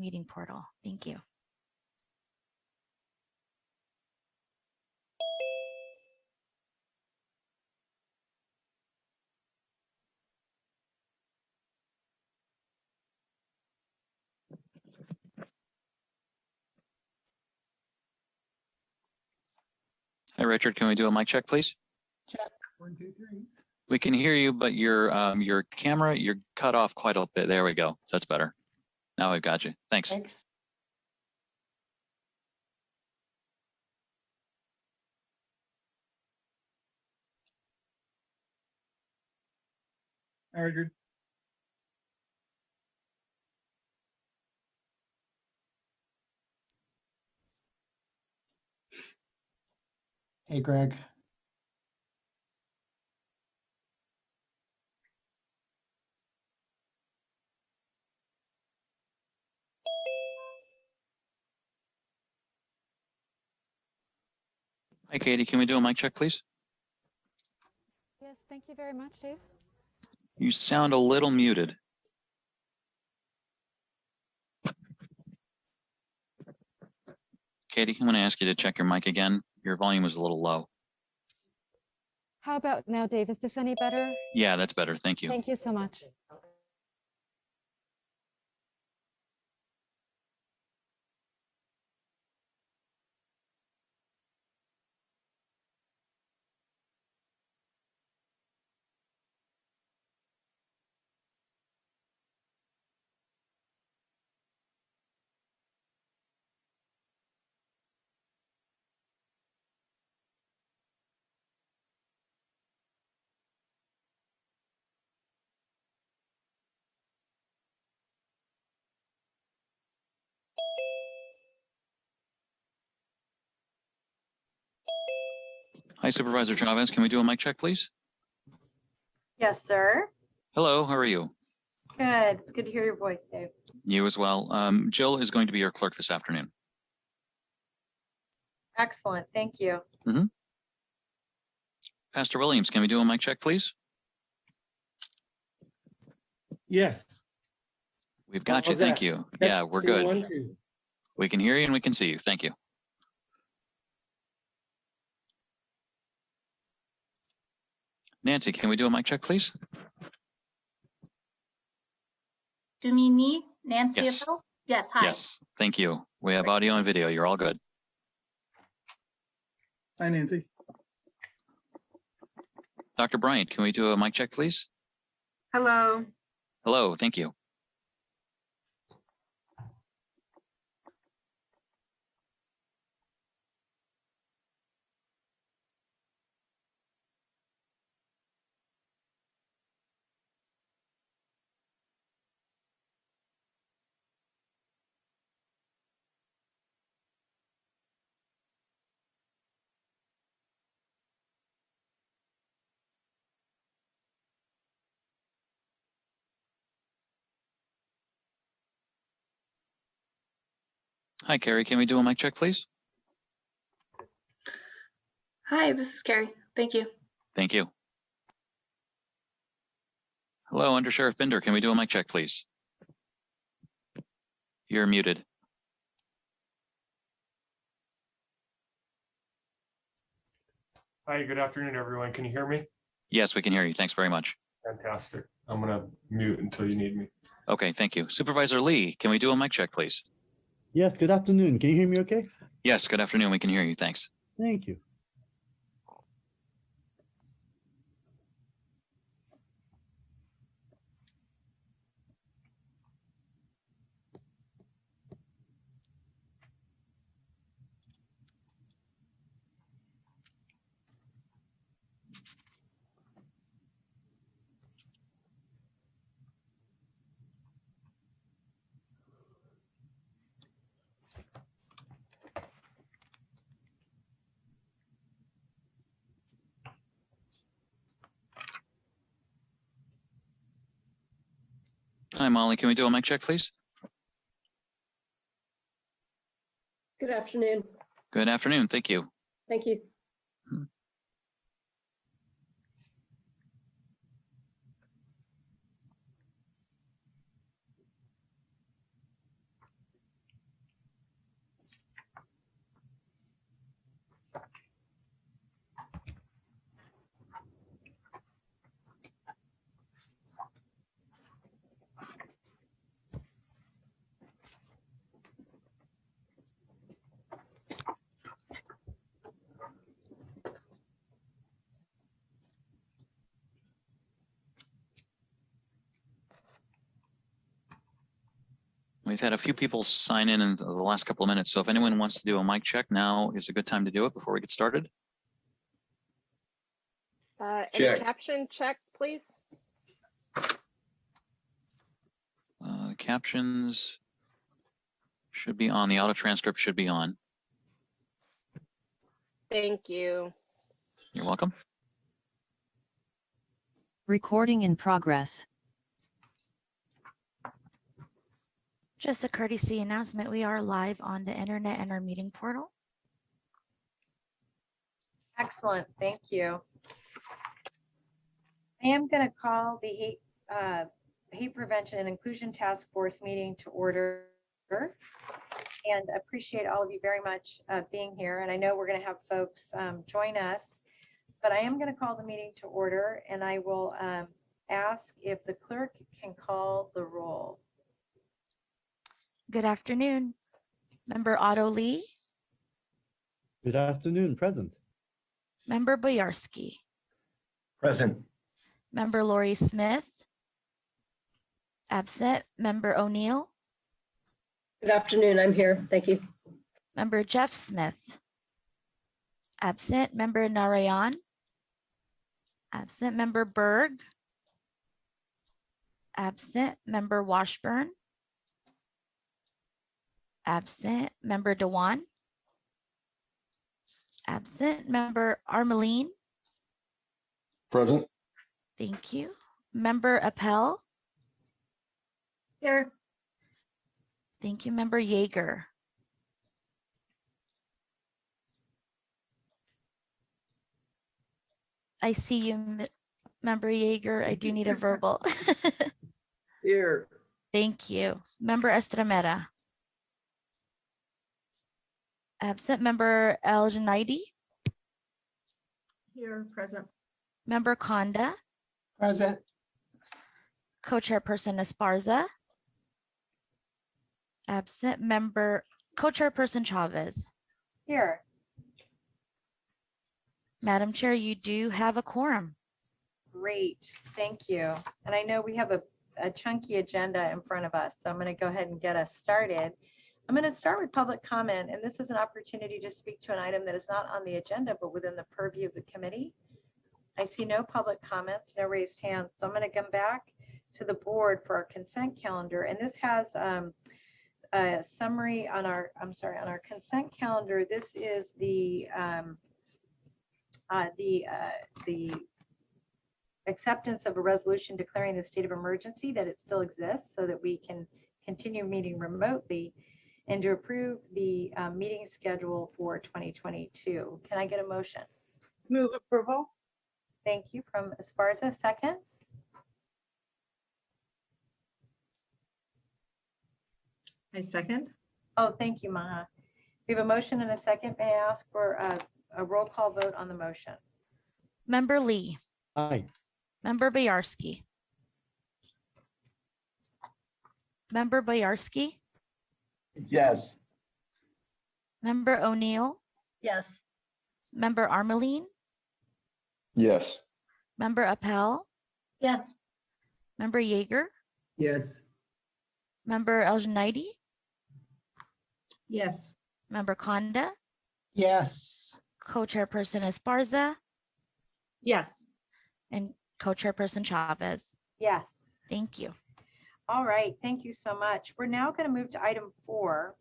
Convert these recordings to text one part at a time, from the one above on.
meeting portal. Thank you. Hi, Richard. Can we do a mic check, please? Check. 1, 2, 3. We can hear you, but your camera, you're cut off quite a bit. There we go. That's better. Now we've got you. Thanks. Thanks. Hi, Richard. Hey, Greg. Hi, Katie. Can we do a mic check, please? Yes, thank you very much, Dave. You sound a little muted. Katie, I'm going to ask you to check your mic again. Your volume is a little low. How about now, Dave? Is this any better? Yeah, that's better. Thank you. Thank you so much. Hi, Supervisor Chavez. Can we do a mic check, please? Yes, sir. Hello, how are you? Good. It's good to hear your voice, Dave. You as well. Jill is going to be your clerk this afternoon. Excellent. Thank you. Pastor Williams, can we do a mic check, please? Yes. We've got you. How's Thank that? you. Yeah, we're Testing good. 1, 2. We can hear you and we can see you. Thank you. Nancy, can we do a mic check, please? Do me need Nancy? Yes. Otto? Yes. Hi. Yes, thank you. We have audio and video. You're all good. Hi, Nancy. Dr. Bryant, can we do a mic check, please? Hello. Hello, thank you. Hi, Carrie. Can we do a mic check, please? Hi, this is Carrie. Thank you. Thank you. Hello, Under Sheriff Binder. Can we do a mic check, please? You're muted. Hi, good afternoon, everyone. Can you hear me? Yes, we can hear you. Thanks very much. Fantastic. I'm going to mute until you need me. Okay, thank you. Supervisor Lee, can we do a mic check, please? Yes, good afternoon. Can you hear me okay? Yes, good afternoon. We can hear you. Thanks. Thank you. Hi, Molly. Can we do a mic check, please? Good afternoon. Good afternoon. Thank you. Thank you. We've had a few people sign in the last couple of minutes. So if anyone wants to do a mic check, now is a good time to do it before we get started. Any caption check, please? Captions should be on. The auto transcript should be on. Thank you. You're welcome. Recording in progress. Just a courtesy announcement, we are live on the internet and our meeting portal. Excellent, thank you. I am going to call the Hate Prevention and Inclusion Task Force meeting to order and appreciate all of you very much being here. And I know we're going to have folks join us, but I am going to call the meeting to order, and I will ask if the clerk can call the roll. Good afternoon. Member Otto Lee. Good afternoon, present. Member Boyarsky. Present. Member Lori Smith. Absent. Member O'Neill. Good afternoon. I'm here. Thank you. Member Jeff Smith. Absent. Member Narayan. Absent. Member Berg. Absent. Member Washburn. Absent. Member Dewan. Absent. Member Armeline. Present. Thank you. Member Appel. Here. Thank you. Member Yeager. I see you, Member Yeager. I do need a verbal. Here. Thank you. Member Estremera. Absent. Member El Junaidi. Here, present. Member Conda. Present. Co-chairperson Esparza. Absent. Member Co-chairperson Chavez. Here. Madam Chair, you do have a quorum. Great, thank you. And I know we have a chunky agenda in front of us, so I'm going to go ahead and get us started. I'm going to start with public comment, and this is an opportunity to speak to an item that is not on the agenda, but within the purview of the committee. I see no public comments, no raised hands, so I'm going to come back to the board for our consent calendar, and this has a summary on our, on our consent calendar. This is the acceptance of a resolution declaring the state of emergency, that it still exists so that we can continue meeting remotely, and to approve the meeting schedule for 2022. Can I get a motion? Move approval. Thank you. From Esparza, second. I second. Oh, thank you, Maha. We have a motion and a second. May I ask for a roll call vote on the motion? Member Lee. Aye. Member Boyarsky. Member Boyarsky. Yes. Member O'Neill. Yes. Member Armeline. Yes. Member Appel. Yes. Member Yeager. Yes. Member El Junaidi. Yes. Member Conda. Yes. Co-chairperson Esparza. Yes. And co-chairperson Chavez. Yes. Thank you. All right, thank you so much. We're now going to move to item 4,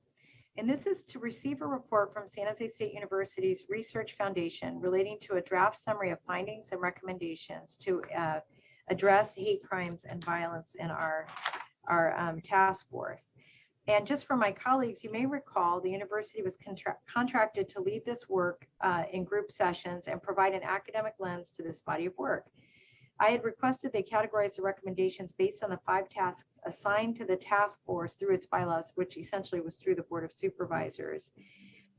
and this is to receive a report from San Jose State University's Research Foundation relating to a draft summary of findings and recommendations to address hate crimes and violence in our task force. And just for my colleagues, you may recall the university was contracted to lead this work in group sessions and provide an academic lens to this body of work. I had requested they categorize the recommendations based on the 5 tasks assigned to the task force through its bylaws, which essentially was through the Board of Supervisors.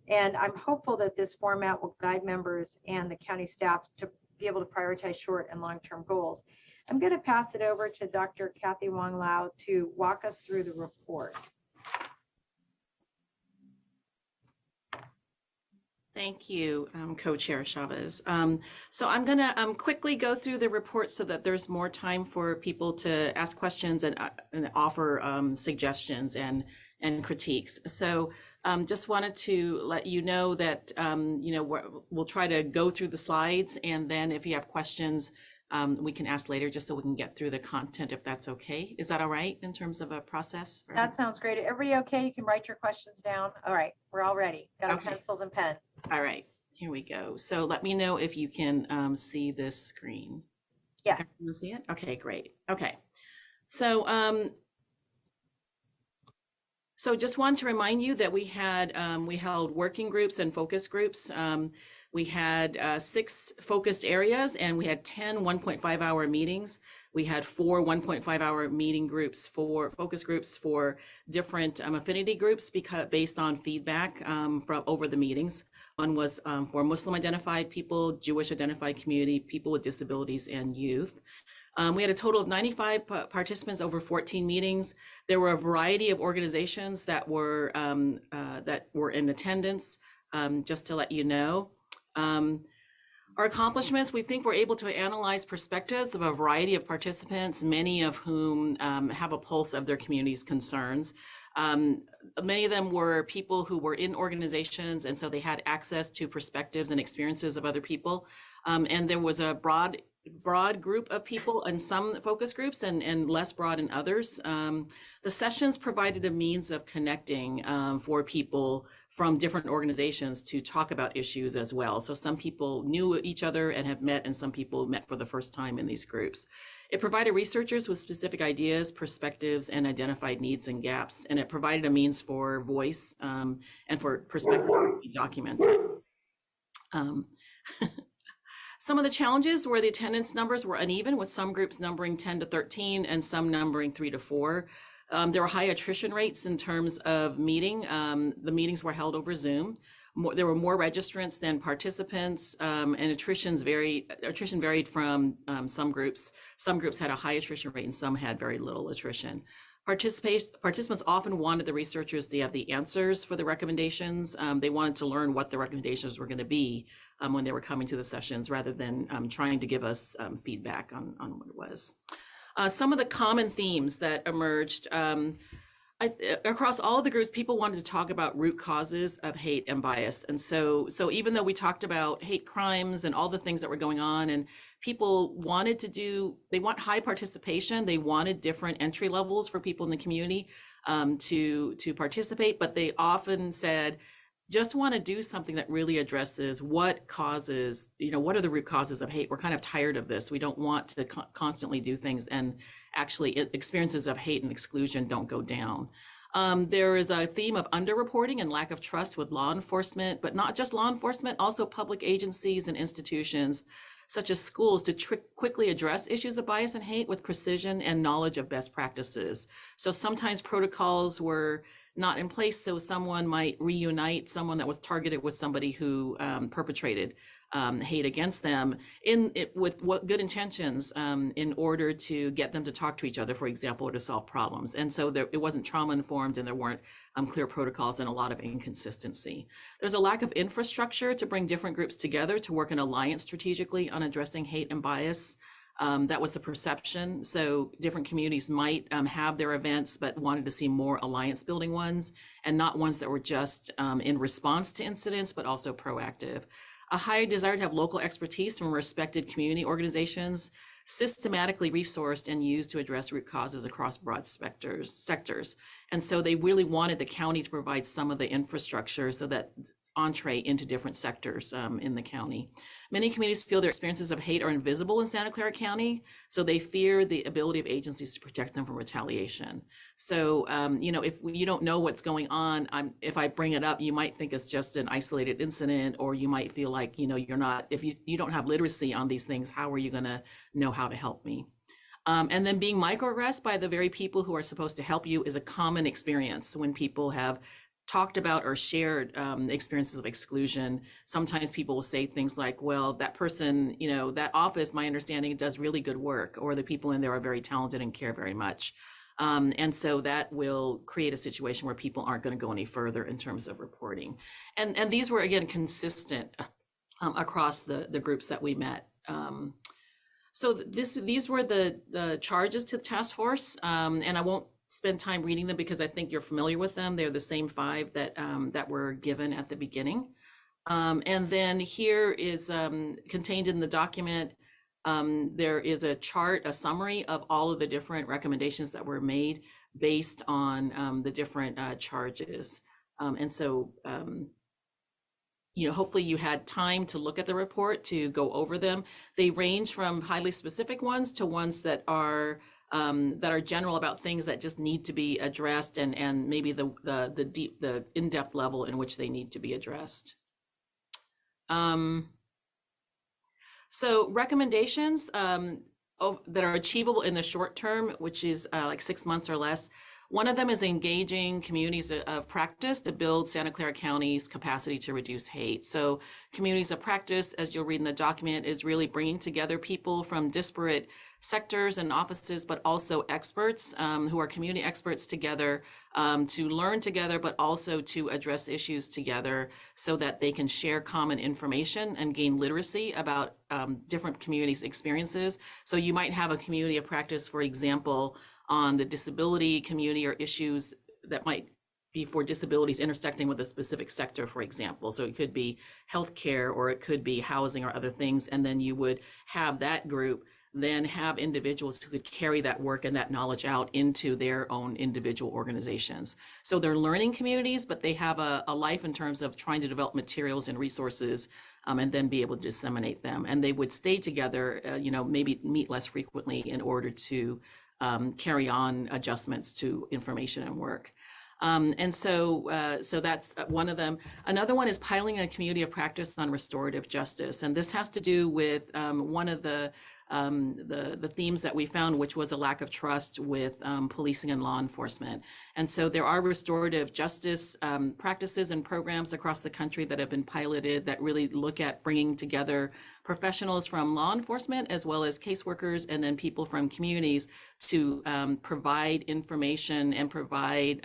And I'm hopeful that this format will guide members and the county staff to be able to prioritize short and long-term goals. I'm going to pass it over to Dr. Kathy Wong Lau to walk us through the report. Thank you, Co-Chair Chavez. So I'm going to quickly go through the report so that there's more time for people to ask questions and offer suggestions and critiques. So just wanted to let you know that, we'll try to go through the slides, and then if you have questions, we can ask later just so we can get through the content, if that's okay. Is that all right in terms of a process? That sounds great. Everybody okay? You can write your questions down. All right, we're all ready. Got our pencils and pens. All right, here we go. So let me know if you can see this screen. Yes. Everyone see it? Okay, great. Okay. So, just want to remind you that we held working groups and focus groups. We had 6 focused areas, and we had 10 1.5-hour meetings. We had 4 1.5-hour meeting groups for focus groups for different affinity groups based on feedback from over the meetings. One was for Muslim identified people, Jewish identified community, people with disabilities, and youth. We had a total of 95 participants over 14 meetings. There were a variety of organizations that were in attendance, just to let you know. Our accomplishments, we think we're able to analyze perspectives of a variety of participants, many of whom have a pulse of their community's concerns. Many of them were people who were in organizations, and so they had access to perspectives and experiences of other people. And there was a broad group of people in some focus groups and less broad in others. The sessions provided a means of connecting for people from different organizations to talk about issues as well. So some people knew each other and have met, and some people met for the first time in these groups. It provided researchers with specific ideas, perspectives, and identified needs and gaps. And it provided a means for voice and for perspective to be documented. Some of the challenges were the attendance numbers were uneven, with some groups numbering 10 to 13 and some numbering 3 to 4. There were high attrition rates in terms of meeting. The meetings were held over Zoom. There were more registrants than participants, and attrition varied from some groups. Some groups had a high attrition rate and some had very little attrition. Participants often wanted the researchers to have the answers for the recommendations. They wanted to learn what the recommendations were going to be when they were coming to the sessions, rather than trying to give us feedback on what it was. Some of the common themes that emerged across all of the groups, people wanted to talk about root causes of hate and bias. And so even though we talked about hate crimes and all the things that were going on, and people wanted they want high participation, they wanted different entry levels for people in the community to participate, but they often said, just want to do something that really addresses what causes, what are the root causes of hate? We're kind of tired of this. We don't want to constantly do things, and actually experiences of hate and exclusion don't go down. There is a theme of underreporting and lack of trust with law enforcement, but not just law enforcement, also public agencies and institutions such as schools, to quickly address issues of bias and hate with precision and knowledge of best practices. So sometimes protocols were not in place, so someone might reunite someone that was targeted with somebody who perpetrated hate against them with what good intentions in order to get them to talk to each other, for example, or to solve problems. And so it wasn't trauma informed, and there weren't clear protocols, and a lot of inconsistency. There's a lack of infrastructure to bring different groups together to work in alliance strategically on addressing hate and bias. That was the perception. So different communities might have their events, but wanted to see more alliance building ones, and not ones that were just in response to incidents, but also proactive. A high desire to have local expertise from respected community organizations, systematically resourced and used to address root causes across broad sectors. And so they really wanted the county to provide some of the infrastructure so that entree into different sectors in the county. Many communities feel their experiences of hate are invisible in Santa Clara County, so they fear the ability of agencies to protect them from retaliation. So, if you don't know what's going on, if I bring it up, you might think it's just an isolated incident, or you might feel like, you're not, if you don't have literacy on these things, how are you going to know how to help me? And then being microaggressed by the very people who are supposed to help you is a common experience when people have talked about or shared experiences of exclusion. Sometimes people will say things like, well, that person, that office, my understanding, does really good work, or the people in there are very talented and care very much. And so that will create a situation where people aren't going to go any further in terms of reporting. And these were, again, consistent across the groups that we met. So these were the charges to the task force, and I won't spend time reading them because I think you're familiar with them. They're the same 5 that were given at the beginning. And then here is contained in the document, there is a chart, a summary of all of the different recommendations that were made based on the different charges. And so, hopefully you had time to look at the report, to go over them. They range from highly specific ones to ones that are general about things that just need to be addressed, and maybe the in-depth level in which they need to be addressed. So recommendations that are achievable in the short term, which is like 6 months or less. One of them is engaging communities of practice to build Santa Clara County's capacity to reduce hate. So communities of practice, as you'll read in the document, is really bringing together people from disparate sectors and offices, but also experts who are community experts together to learn together, but also to address issues together so that they can share common information and gain literacy about different communities' experiences. So you might have a community of practice, for example, on the disability community or issues that might be for disabilities intersecting with a specific sector, for example. So it could be healthcare, or it could be housing or other things. And then you would have that group then have individuals who could carry that work and that knowledge out into their own individual organizations. So they're learning communities, but they have a life in terms of trying to develop materials and resources and then be able to disseminate them. And they would stay together, maybe meet less frequently in order to carry on adjustments to information and work. And so that's one of them. Another one is piloting a community of practice on restorative justice. And this has to do with one of the themes that we found, which was a lack of trust with policing and law enforcement. And so there are restorative justice practices and programs across the country that have been piloted that really look at bringing together professionals from law enforcement as well as caseworkers and then people from communities to provide information and provide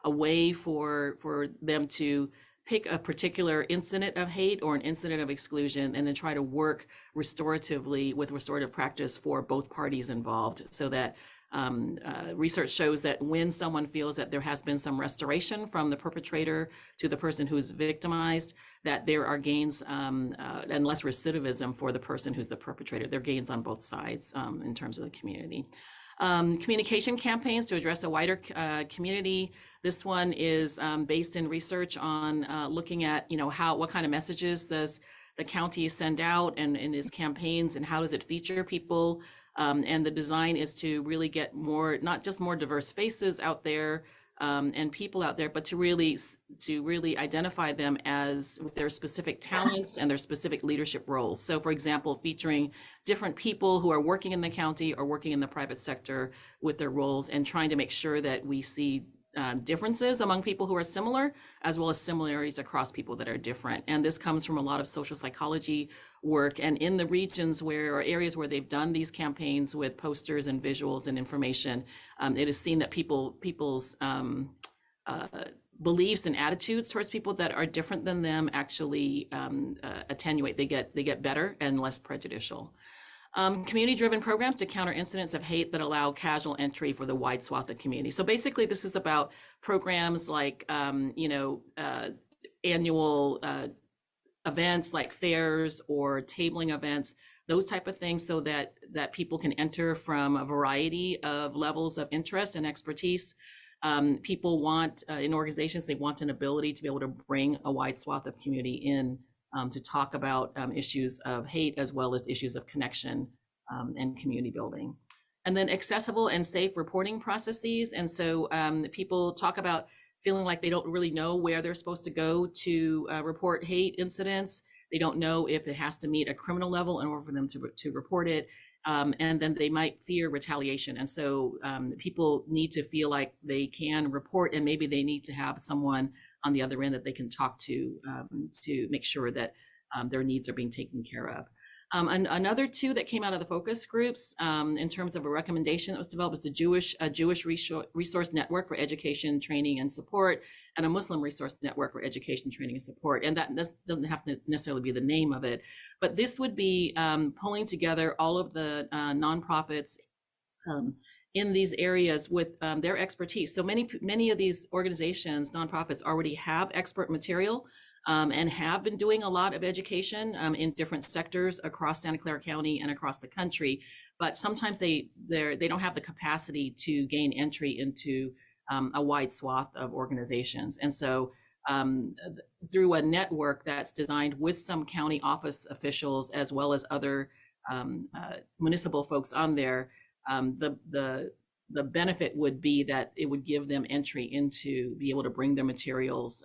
a way for them to pick a particular incident of hate or an incident of exclusion and then try to work restoratively with restorative practice for both parties involved, so that research shows that when someone feels that there has been some restoration from the perpetrator to the person who's victimized, that there are gains and less recidivism for the person who's the perpetrator. There are gains on both sides in terms of the community. Communication campaigns to address a wider community. This one is based in research on looking at, what kind of messages does the county send out and in its campaigns, and how does it feature people? And the design is to really get more, not just more diverse faces out there and people out there, but to really identify them as their specific talents and their specific leadership roles. So for example, featuring different people who are working in the county or working in the private sector with their roles, and trying to make sure that we see differences among people who are similar, as well as similarities across people that are different. And this comes from a lot of social psychology work. And in the regions or areas where they've done these campaigns with posters and visuals and information, it is seen that people's beliefs and attitudes towards people that are different than them actually attenuate. They get better and less prejudicial. Community-driven programs to counter incidents of hate that allow casual entry for the wide swath of community. So basically, this is about programs like, annual events like fairs or tabling events, those type of things, so that people can enter from a variety of levels of interest and expertise. People want, in organizations, they want an ability to be able to bring a wide swath of community in to talk about issues of hate as well as issues of connection and community building. And then accessible and safe reporting processes. And so people talk about feeling like they don't really know where they're supposed to go to report hate incidents. They don't know if it has to meet a criminal level in order for them to report it. And then they might fear retaliation. And so people need to feel like they can report, and maybe they need to have someone on the other end that they can talk to make sure that their needs are being taken care of. Another two that came out of the focus groups in terms of a recommendation that was developed was the Jewish Resource Network for Education, Training, and Support, and a Muslim Resource Network for Education, Training, and Support. And that doesn't have to necessarily be the name of it, but this would be pulling together all of the nonprofits in these areas with their expertise. So many of these organizations, nonprofits, already have expert material and have been doing a lot of education in different sectors across Santa Clara County and across the country, but sometimes they don't have the capacity to gain entry into a wide swath of organizations. And so through a network that's designed with some county office officials as well as other municipal folks on there, the benefit would be that it would give them entry into be able to bring their materials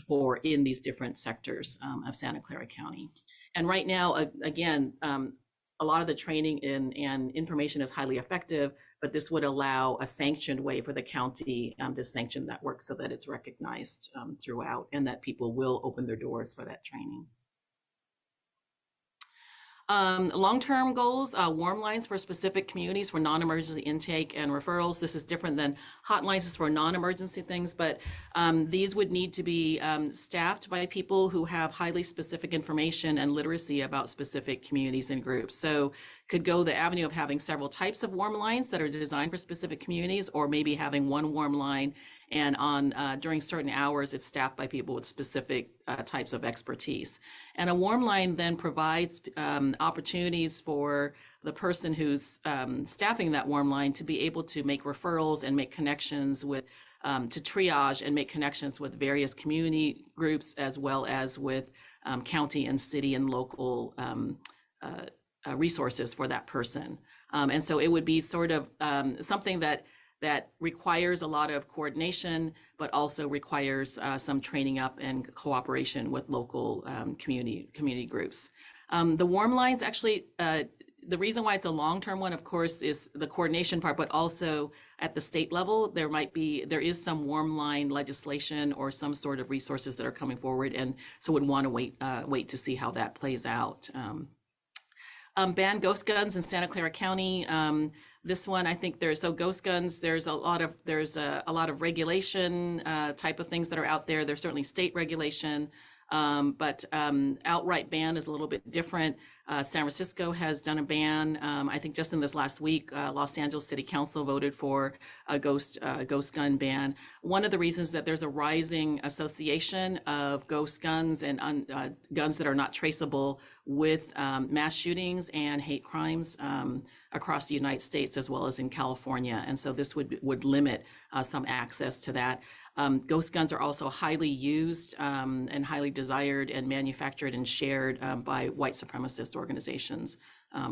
for in these different sectors of Santa Clara County. And right now, again, a lot of the training and information is highly effective, but this would allow a sanctioned way for the county to sanction that work so that it's recognized throughout and that people will open their doors for that training. Long-term goals, warm lines for specific communities for non-emergency intake and referrals. This is different than hotlines for non-emergency things, but these would need to be staffed by people who have highly specific information and literacy about specific communities and groups. So could go the avenue of having several types of warm lines that are designed for specific communities, or maybe having one warm line and on during certain hours it's staffed by people with specific types of expertise. And a warm line then provides opportunities for the person who's staffing that warm line to be able to make referrals and make connections with to triage and make connections with various community groups as well as with county and city and local resources for that person. And so it would be sort of something that requires a lot of coordination, but also requires some training up and cooperation with local community groups. The warm lines actually, the reason why it's a long-term one, of course, is the coordination part, but also at the state level, there is some warm line legislation or some sort of resources that are coming forward, and so would want to wait to see how that plays out. Ban ghost guns in Santa Clara County. This one, I think ghost guns, there's a lot of regulation type of things that are out there. There's certainly state regulation, but outright ban is a little bit different. San Francisco has done a ban. I think just in this last week, Los Angeles City Council voted for a ghost gun ban. One of the reasons that there's a rising association of ghost guns and guns that are not traceable with mass shootings and hate crimes across the United States as well as in California. And so this would limit some access to that. Ghost guns are also highly used and highly desired and manufactured and shared by white supremacist organizations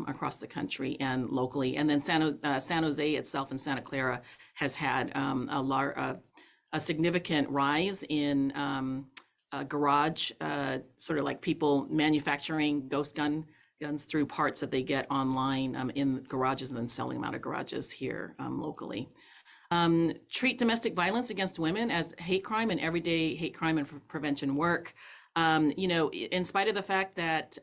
across the country and locally. And then San Jose itself and Santa Clara has had a significant rise in garage, sort of like people manufacturing ghost guns through parts that they get online in garages and then selling them out of garages here locally. Treat domestic violence against women as hate crime and everyday hate crime and prevention work. In spite of the fact that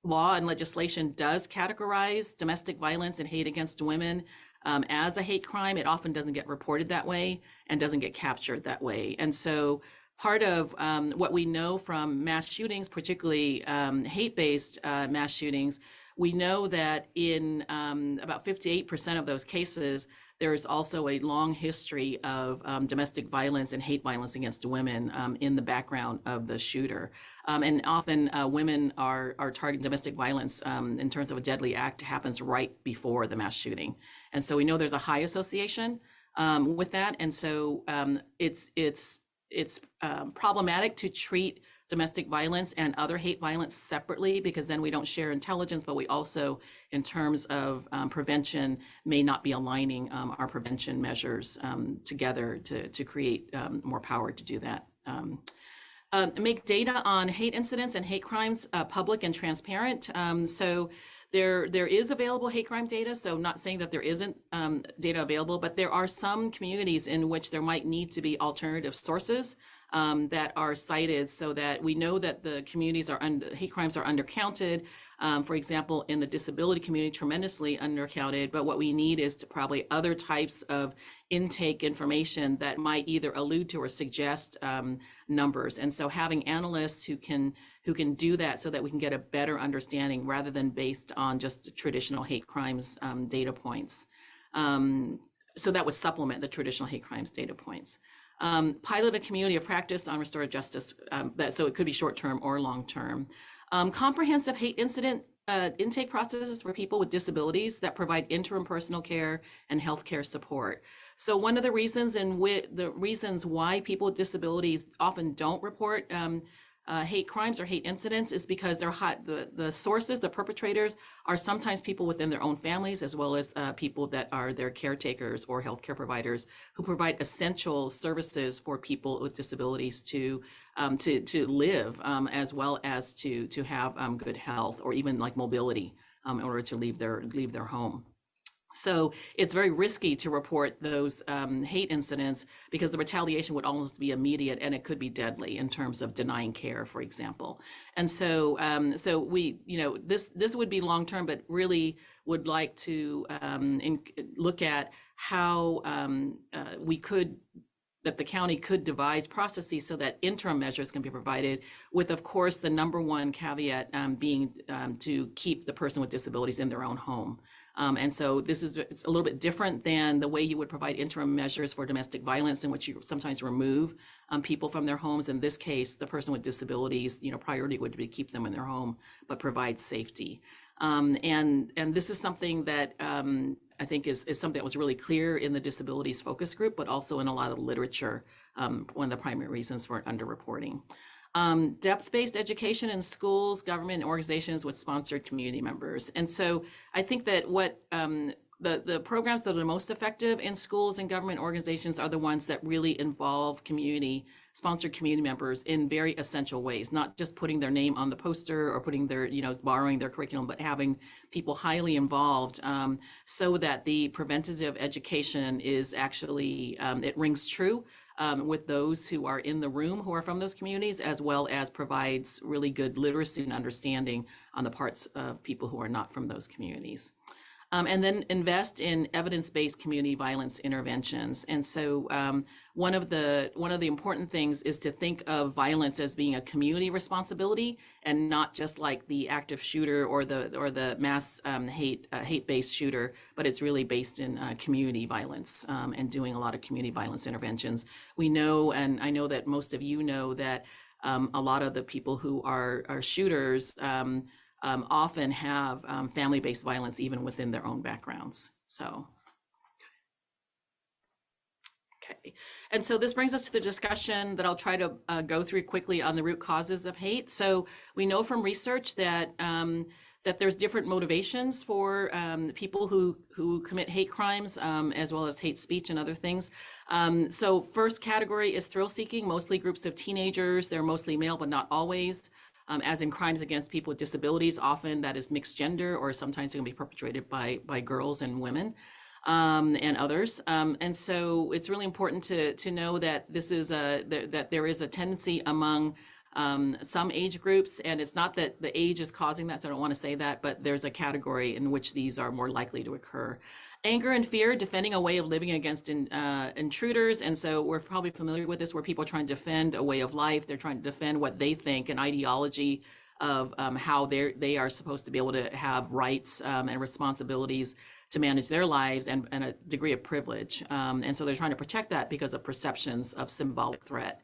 law and legislation does categorize domestic violence and hate against women as a hate crime, it often doesn't get reported that way and doesn't get captured that way. And so part of what we know from mass shootings, particularly hate-based mass shootings, we know that in about 58% of those cases, there is also a long history of domestic violence and hate violence against women in the background of the shooter. And often women are targeting domestic violence in terms of a deadly act happens right before the mass shooting. And so we know there's a high association with that. And so it's problematic to treat domestic violence and other hate violence separately, because then we don't share intelligence, but we also, in terms of prevention, may not be aligning our prevention measures together to create more power to do that. Make data on hate incidents and hate crimes public and transparent. So there is available hate crime data, so I'm not saying that there isn't data available, but there are some communities in which there might need to be alternative sources that are cited, so that we know that the communities are hate crimes are undercounted. For example, in the disability community, tremendously undercounted. But what we need is to probably other types of intake information that might either allude to or suggest numbers. And so having analysts who can do that, so that we can get a better understanding rather than based on just traditional hate crimes data points. So that would supplement the traditional hate crimes data points. Pilot a community of practice on restorative justice, so it could be short-term or long-term. Comprehensive hate incident intake processes for people with disabilities that provide interim personal care and healthcare support. So one of the reasons why people with disabilities often don't report hate crimes or hate incidents is because the sources, the perpetrators, are sometimes people within their own families, as well as people that are their caretakers or healthcare providers who provide essential services for people with disabilities to live, as well as to have good health, or even like mobility in order to leave their home. So it's very risky to report those hate incidents, because the retaliation would almost be immediate, and it could be deadly in terms of denying care, for example. And so, we, this would be long term, but really would like to look at how that the county could devise processes so that interim measures can be provided, with, of course, the number one caveat being to keep the person with disabilities in their own home. And so it's a little bit different than the way you would provide interim measures for domestic violence, in which you sometimes remove people from their homes. In this case, the person with disabilities, priority would be to keep them in their home, but provide safety. And this is something that I think is something that was really clear in the disabilities focus group, but also in a lot of literature, one of the primary reasons for underreporting. Depth-based education in schools, government, and organizations with sponsored community members. And so I think that what the programs that are the most effective in schools and government organizations are the ones that really involve sponsored community members in very essential ways, not just putting their name on the poster or putting their, borrowing their curriculum, but having people highly involved, so that the preventative education is actually, it rings true with those who are in the room, who are from those communities, as well as provides really good literacy and understanding on the parts of people who are not from those communities. And then invest in evidence-based community violence interventions. And so one of the important things is to think of violence as being a community responsibility, and not just like the active shooter or the mass hate-based shooter, but it's really based in community violence, and doing a lot of community violence interventions. We know, and I know that most of you know, that a lot of the people who are shooters often have family-based violence even within their own backgrounds. So, okay. And so this brings us to the discussion that I'll try to go through quickly on the root causes of hate. So we know from research that that there's different motivations for people who commit hate crimes, as well as hate speech and other things. So first category is thrill seeking, mostly groups of teenagers. They're mostly male, but not always. As in crimes against people with disabilities, often that is mixed gender, or sometimes it can be perpetrated by girls and women and others. And so it's really important to know that this is that there is a tendency among some age groups, and it's not that the age is causing that, so I don't want to say that, but there's a category in which these are more likely to occur. Anger and fear, defending a way of living against intruders. And so we're probably familiar with this, where people are trying to defend a way of life. They're trying to defend what they think, an ideology of how they are supposed to be able to have rights and responsibilities to manage their lives, and a degree of privilege. And so they're trying to protect that because of perceptions of symbolic threat.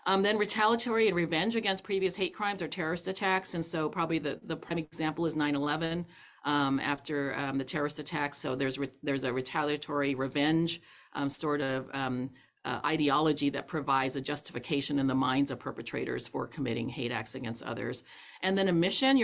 Then retaliatory and revenge against previous hate crimes or terrorist attacks. And so probably the prime example is 9/11. After the terrorist attacks. So there's a retaliatory revenge ideology that provides a justification in the minds of perpetrators for committing hate acts against others. And then omission,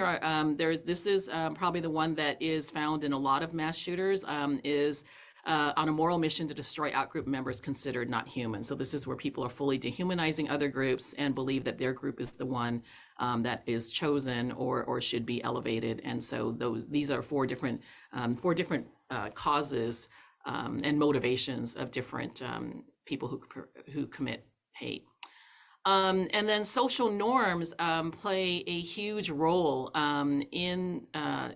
this is probably the one that is found in a lot of mass shooters, is on a moral mission to destroy outgroup members considered not human. So this is where people are fully dehumanizing other groups and believe that their group is the one that is chosen or should be elevated. And so these are four different causes and motivations of different people who commit hate. And then social norms play a huge role in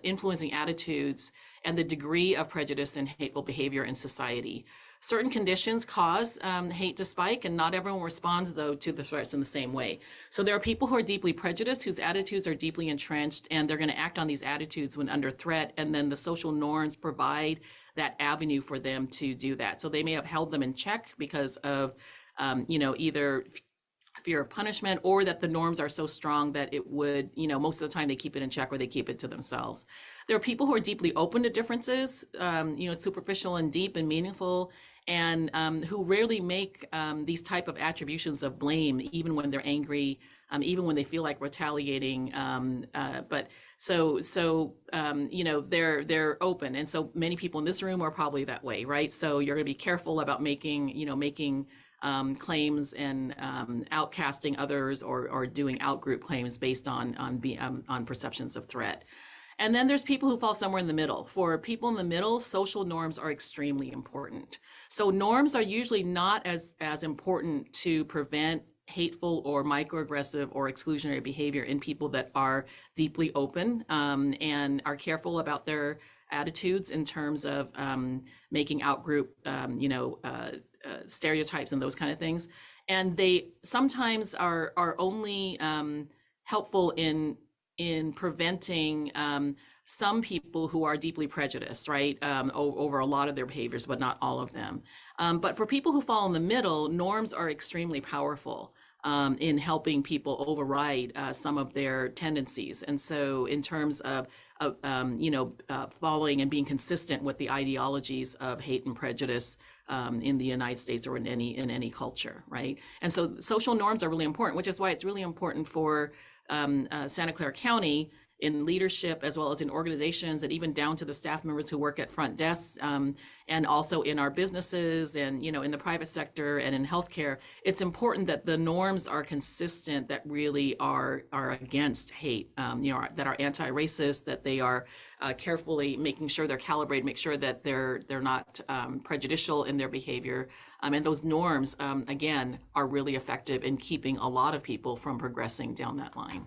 influencing attitudes and the degree of prejudice and hateful behavior in society. Certain conditions cause hate to spike, and not everyone responds, though, to the threats in the same way. So there are people who are deeply prejudiced, whose attitudes are deeply entrenched, and they're going to act on these attitudes when under threat, and then the social norms provide that avenue for them to do that. So they may have held them in check because of, either fear of punishment, or that the norms are so strong that it would, most of the time they keep it in check or they keep it to themselves. There are people who are deeply open to differences, superficial and deep and meaningful, and who rarely make these type of attributions of blame, even when they're angry, even when they feel like retaliating. They're open. And so many people in this room are probably that way, right? So you're going to be careful about making claims and outcasting others or doing outgroup claims based on perceptions of threat. And then there's people who fall somewhere in the middle. For people in the middle, social norms are extremely important. So norms are usually not as important to prevent hateful or microaggressive or exclusionary behavior in people that are deeply open and are careful about their attitudes in terms of making outgroup, stereotypes and those kind of things. And they sometimes are only helpful in preventing some people who are deeply prejudiced, right, over a lot of their behaviors, but not all of them. But for people who fall in the middle, norms are extremely powerful in helping people override some of their tendencies. And so in terms of following and being consistent with the ideologies of hate and prejudice in the United States or in any culture, right? And so social norms are really important, which is why it's really important for Santa Clara County in leadership, as well as in organizations, and even down to the staff members who work at front desks, and also in our businesses and in the private sector and in healthcare. It's important that the norms are consistent, that really are against hate, that are anti-racist, that they are carefully making sure they're calibrated, make sure that they're not prejudicial in their behavior. And those norms, again, are really effective in keeping a lot of people from progressing down that line.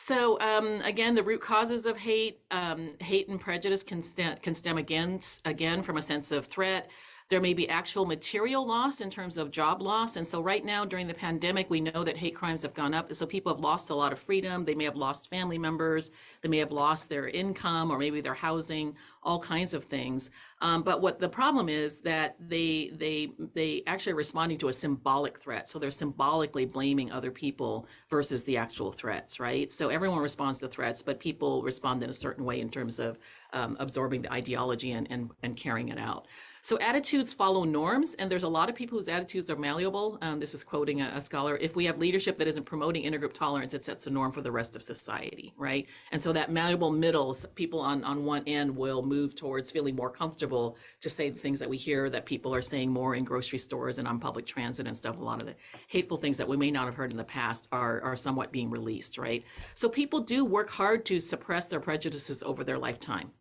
So again, the root causes of hate and prejudice can stem again from a sense of threat. There may be actual material loss in terms of job loss. And so right now during the pandemic, we know that hate crimes have gone up. So people have lost a lot of freedom. They may have lost family members. They may have lost their income or maybe their housing, all kinds of things. But what the problem is that they actually are responding to a symbolic threat. So they're symbolically blaming other people versus the actual threats, right? So everyone responds to threats, but people respond in a certain way in terms of absorbing the ideology and carrying it out. So attitudes follow norms, and there's a lot of people whose attitudes are malleable. This is quoting a scholar. If we have leadership that isn't promoting intergroup tolerance, it sets a norm for the rest of society, right? And so that malleable middle, people on one end will move towards feeling more comfortable to say the things that we hear that people are saying more in grocery stores and on public transit and stuff. A lot of the hateful things that we may not have heard in the past are somewhat being released, right? So people do work hard to suppress their prejudices over their lifetime.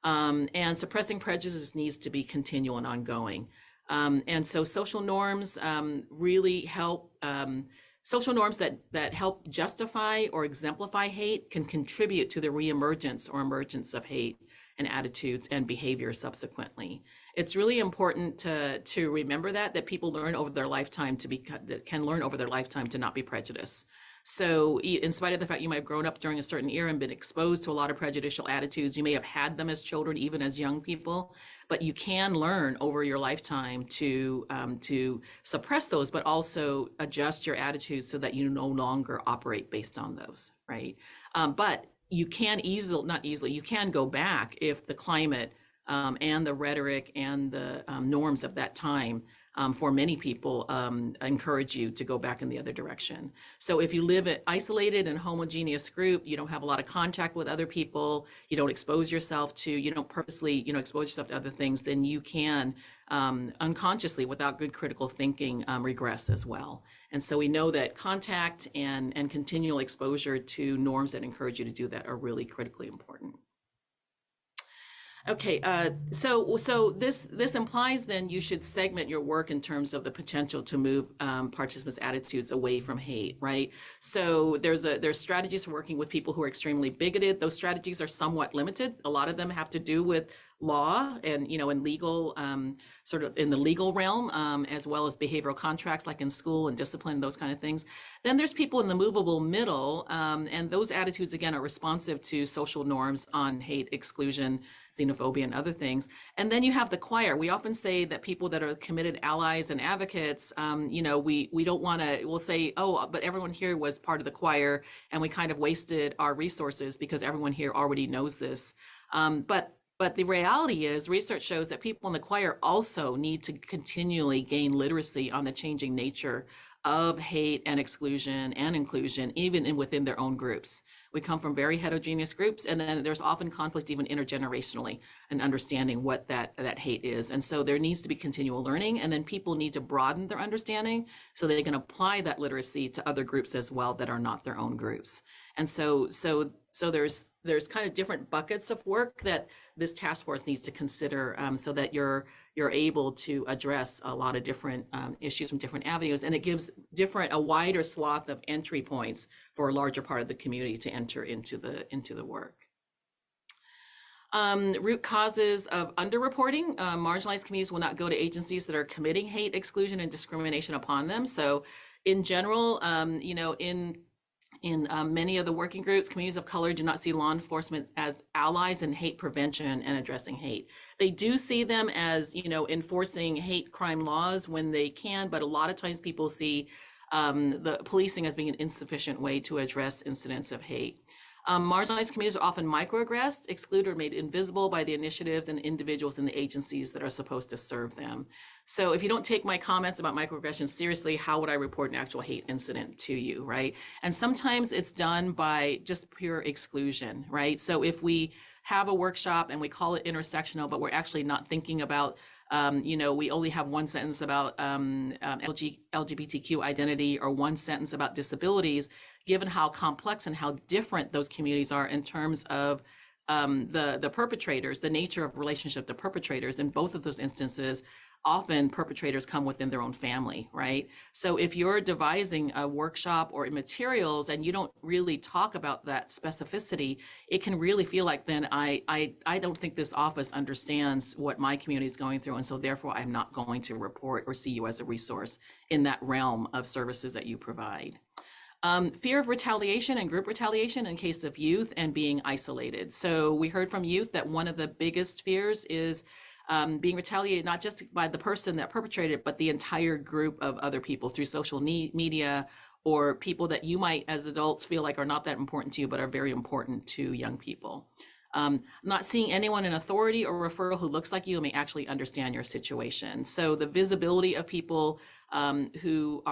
And suppressing prejudice needs to be continual and ongoing. And so social norms really help, social norms that help justify or exemplify hate can contribute to the reemergence or emergence of hate and attitudes and behavior subsequently. It's really important to remember that people learn over their lifetime can learn over their lifetime to not be prejudiced. So in spite of the fact you might have grown up during a certain era and been exposed to a lot of prejudicial attitudes, you may have had them as children, even as young people, but you can learn over your lifetime to suppress those, but also adjust your attitudes so that you no longer operate based on those, right? But you can you can go back if the climate and the rhetoric and the norms of that time for many people encourage you to go back in the other direction. So if you live isolated in a homogeneous group, you don't have a lot of contact with other people, you don't expose yourself to, you don't purposely, expose yourself to other things, then you can unconsciously, without good critical thinking, regress as well. And so we know that contact and continual exposure to norms that encourage you to do that are really critically important. Okay, so this implies then you should segment your work in terms of the potential to move participants' attitudes away from hate, right? So there's strategies for working with people who are extremely bigoted. Those strategies are somewhat limited. A lot of them have to do with law and in legal sort of in the legal realm, as well as behavioral contracts like in school and discipline, those kind of things. Then there's people in the movable middle, and those attitudes again are responsive to social norms on hate, exclusion, xenophobia, and other things. And then you have the choir. We often say that people that are committed allies and advocates, we don't want to, we'll say, oh, but everyone here was part of the choir and we kind of wasted our resources because everyone here already knows this. But the reality is research shows that people in the choir also need to continually gain literacy on the changing nature of hate and exclusion and inclusion, even within their own groups. We come from very heterogeneous groups, and then there's often conflict even intergenerationally in understanding what that hate is. And so there needs to be continual learning, and then people need to broaden their understanding so they can apply that literacy to other groups as well that are not their own groups. And so there's kind of different buckets of work that this task force needs to consider, so that you're able to address a lot of different issues from different avenues, and it gives a wider swath of entry points for a larger part of the community to enter into the work. Root causes of underreporting. Marginalized communities will not go to agencies that are committing hate, exclusion, and discrimination upon them. So in general, in many of the working groups, communities of color do not see law enforcement as allies in hate prevention and addressing hate. They do see them as, enforcing hate crime laws when they can, but a lot of times people see the policing as being an insufficient way to address incidents of hate. Marginalized communities are often microaggressed, excluded, or made invisible by the initiatives and individuals in the agencies that are supposed to serve them. So if you don't take my comments about microaggression seriously, how would I report an actual hate incident to you, right? And sometimes it's done by just pure exclusion, right? So if we have a workshop and we call it intersectional, but we're actually not thinking about we only have one sentence about LGBTQ identity or one sentence about disabilities, given how complex and how different those communities are in terms of the perpetrators, the nature of relationship to perpetrators. In both of those instances, often perpetrators come within their own family, right? So if you're devising a workshop or materials and you don't really talk about that specificity, it can really feel like then I don't think this office understands what my community is going through, and so therefore I'm not going to report or see you as a resource in that realm of services that you provide. Fear of retaliation and group retaliation in case of youth and being isolated. So we heard from youth that one of the biggest fears is being retaliated, not just by the person that perpetrated, but the entire group of other people through social media or people that you might as adults feel like are not that important to you, but are very important to young people. Not seeing anyone in authority or referral who looks like you may actually understand your situation. So the visibility of people who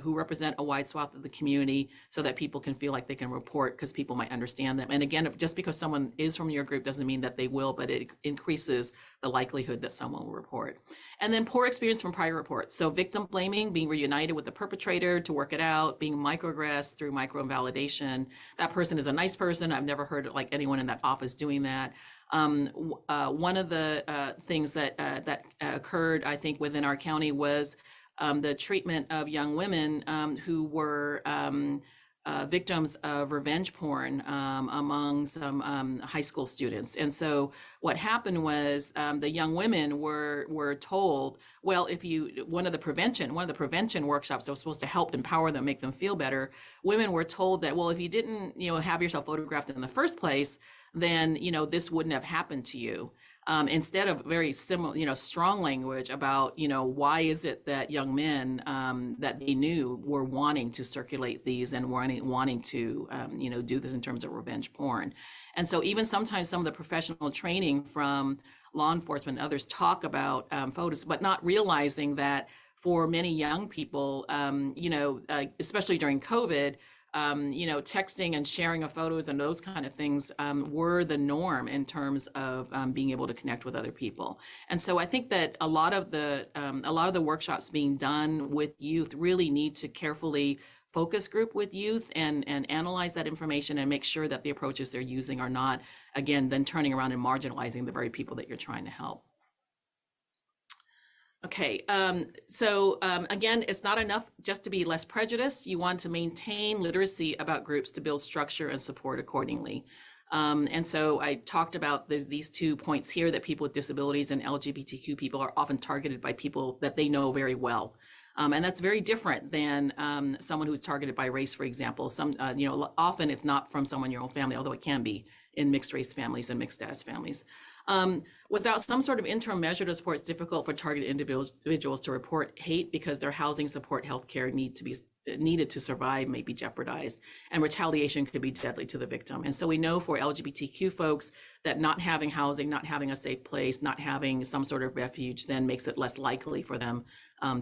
represent a wide swath of the community so that people can feel like they can report because people might understand them. And again, just because someone is from your group doesn't mean that they will, but it increases the likelihood that someone will report. And then poor experience from prior reports. So victim blaming, being reunited with the perpetrator to work it out, being microaggressed through micro-invalidation. That person is a nice person. I've never heard like anyone in that office doing that. One of the things that occurred, I think, within our county was the treatment of young women who were victims of revenge porn among some high school students. And so what happened was the young women were told, well, one of the prevention workshops that was supposed to help empower them, make them feel better, women were told that, well, if you didn't, have yourself photographed in the first place, then, this wouldn't have happened to you. Instead of very similar, strong language about, why is it that young men that they knew were wanting to circulate these and wanting to, do this in terms of revenge porn. And so even sometimes some of the professional training from law enforcement and others talk about photos, but not realizing that for many young people, especially during COVID, texting and sharing of photos and those kind of things were the norm in terms of being able to connect with other people. And so I think that a lot of the workshops being done with youth really need to carefully focus group with youth and analyze that information and make sure that the approaches they're using are not, again, then turning around and marginalizing the very people that you're trying to help. Okay, again, it's not enough just to be less prejudiced. You want to maintain literacy about groups to build structure and support accordingly. And so I talked about these 2 points here, that people with disabilities and LGBTQ people are often targeted by people that they know very well. And that's very different than someone who's targeted by race, for example. Often it's not from someone in your own family, although it can be in mixed race families and mixed status families. Without some sort of interim measure to support, it's difficult for targeted individuals to report hate because their housing, support, healthcare needed to survive may be jeopardized, and retaliation could be deadly to the victim. And so we know for LGBTQ folks that not having housing, not having a safe place, not having some sort of refuge then makes it less likely for them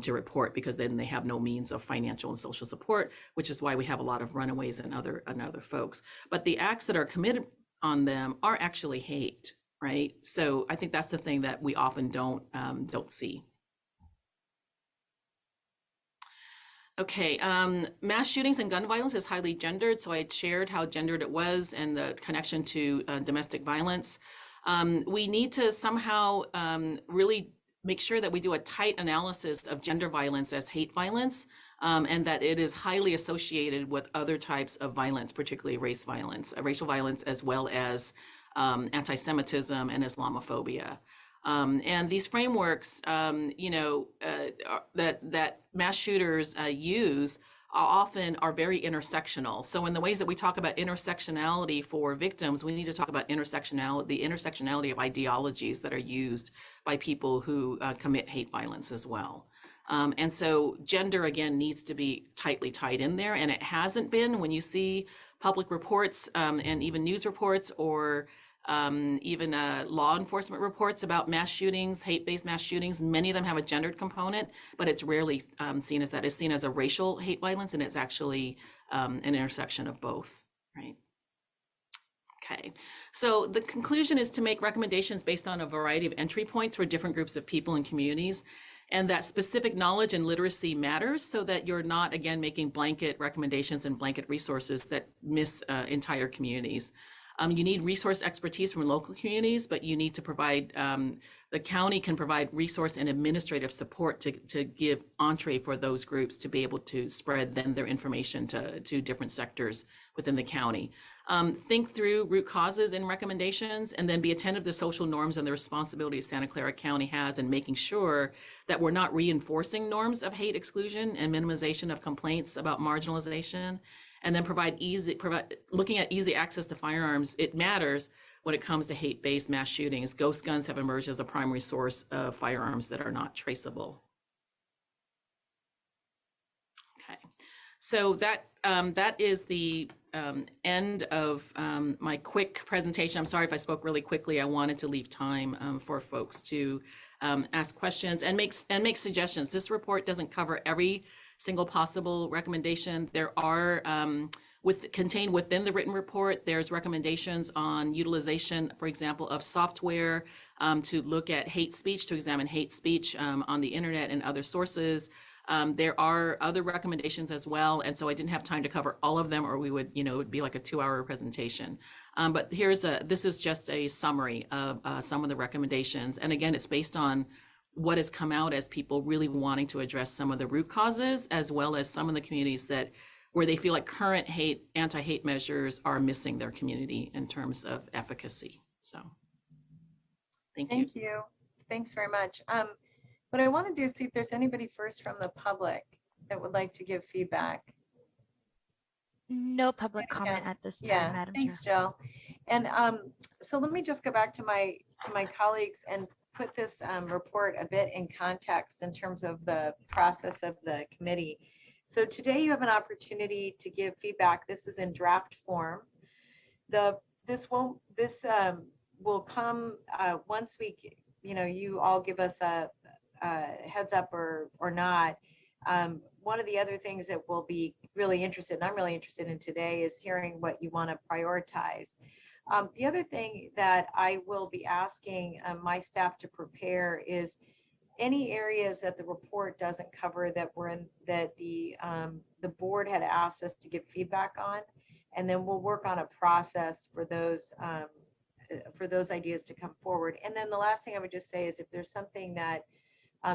to report, because then they have no means of financial and social support, which is why we have a lot of runaways and other folks. But the acts that are committed on them are actually hate, right? So I think that's the thing that we often don't see. Okay, mass shootings and gun violence is highly gendered. So I shared how gendered it was and the connection to domestic violence. We need to somehow really make sure that we do a tight analysis of gender violence as hate violence, and that it is highly associated with other types of violence, particularly racial violence, as well as anti-Semitism and Islamophobia. And these frameworks, that mass shooters use are very intersectional. So in the ways that we talk about intersectionality for victims, we need to talk about the intersectionality of ideologies that are used by people who commit hate violence as well. And so gender, again, needs to be tightly tied in there. And it hasn't been. When you see public reports and even news reports or even law enforcement reports about mass shootings, hate-based mass shootings, many of them have a gendered component, but it's rarely seen as that. It's seen as a racial hate violence, and it's actually an intersection of both, right? Okay, so the conclusion is to make recommendations based on a variety of entry points for different groups of people and communities, and that specific knowledge and literacy matters, so that you're not, again, making blanket recommendations and blanket resources that miss entire communities. You need resource expertise from local communities, but you need to provide, the county can provide resource and administrative support to give entree for those groups to be able to spread then their information to different sectors within the county. Think through root causes and recommendations, and then be attentive to social norms and the responsibility Santa Clara County has in making sure that we're not reinforcing norms of hate exclusion and minimization of complaints about marginalization. And then looking at easy access to firearms. It matters when it comes to hate-based mass shootings. Ghost guns have emerged as a primary source of firearms that are not traceable. Okay, so that is the end of my quick presentation. I'm sorry if I spoke really quickly. I wanted to leave time for folks to ask questions and make suggestions. This report doesn't cover every single possible recommendation. There are contained within the written report, there's recommendations on utilization, for example, of software to look at hate speech, to examine hate speech on the internet and other sources. There are other recommendations as well, and so I didn't have time to cover all of them, or we would, it would be like a 2-hour presentation. But this is just a summary of some of the recommendations, and again, it's based on what has come out as people really wanting to address some of the root causes, as well as some of the communities where they feel like current anti-hate measures are missing their community in terms of efficacy. So, thank you. Thanks very much. What I want to do is see if there's anybody first from the public that would like to give feedback. No public comment at this time, Madam Chair. Thanks, Jill. And so let me just go back to my colleagues and put this report a bit in context in terms of the process of the committee. So today you have an opportunity to give feedback. This is in draft form. This will come once you all give us a heads up or not. one of the other things that we'll be really interested in, I'm really interested in today, is hearing what you want to prioritize. The other thing that I will be asking my staff to prepare is any areas that the report doesn't cover that the board had asked us to give feedback on, and then we'll work on a process for those ideas to come forward. And then the last thing I would just say is if there's something that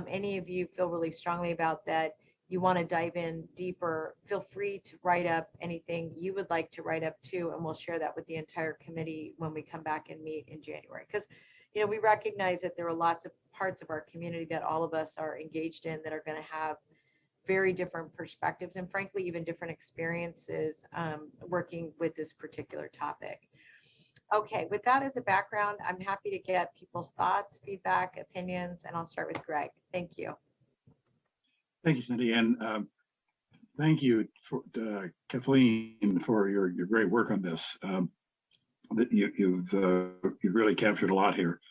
any of you feel really strongly about that you want to dive in deeper, feel free to write up anything you would like to write up too, and we'll share that with the entire committee when we come back and meet in January. Because we recognize that there are lots of parts of our community that all of us are engaged in that are going to have very different perspectives and frankly even different experiences working with this particular topic. Okay, with that as a background, I'm happy to get people's thoughts, feedback, opinions, and I'll start with Greg. Thank you. Thank you, Cindy, and thank you, Kathleen, for your great work on this. That you've really captured a lot here.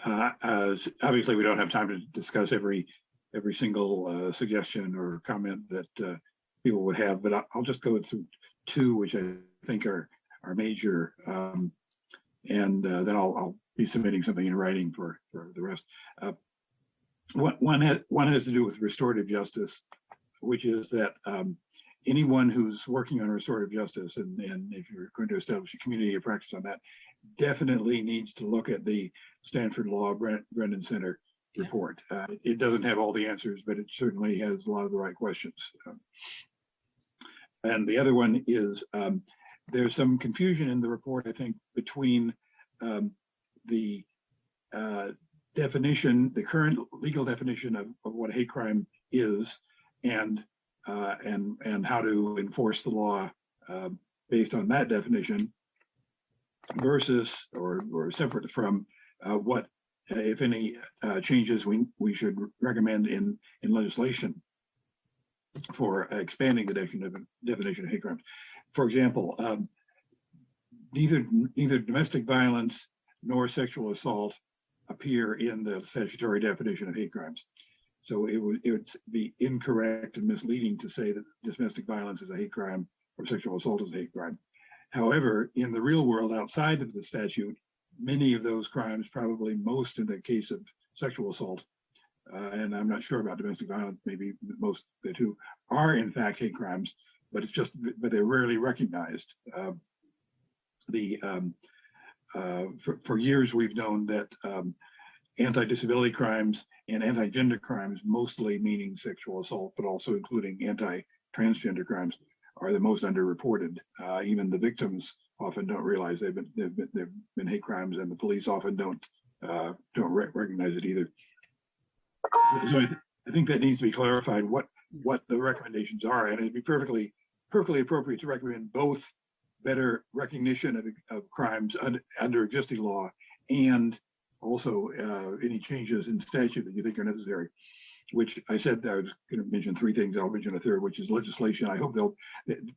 As obviously, we don't have time to discuss every single suggestion or comment that people would have, but I'll just go through two, which I think are major, and then I'll be submitting something in writing for the rest. One has to do with restorative justice, which is that anyone who's working on restorative justice, and if you're going to establish a community of practice on that, definitely needs to look at the Stanford Law Brennan Center report. It doesn't have all the answers, but it certainly has a lot of the right questions. And the other one is there's some confusion in the report, I think, between the definition, the current legal definition of what a hate crime is, and how to enforce the law based on that definition, versus or separate from what, if any, changes we should recommend in legislation for expanding the definition of hate crimes. For example, neither domestic violence nor sexual assault appear in the statutory definition of hate crimes. So it would be incorrect and misleading to say that domestic violence is a hate crime or sexual assault is a hate crime. However, in the real world outside of the statute, many of those crimes, probably most in the case of sexual assault, and I'm not sure about domestic violence, maybe most of the two, are in fact hate crimes, but but they're rarely recognized. For years, we've known that anti-disability crimes and anti-gender crimes, mostly meaning sexual assault, but also including anti-transgender crimes, are the most underreported. Even the victims often don't realize they've been hate crimes, and the police often don't recognize it either. So I think that needs to be clarified what the recommendations are, and it'd be perfectly appropriate to recommend both better recognition of crimes under existing law and also any changes in statute that you think are necessary, which I said I was going to mention three things. I'll mention a third, which is legislation. I hope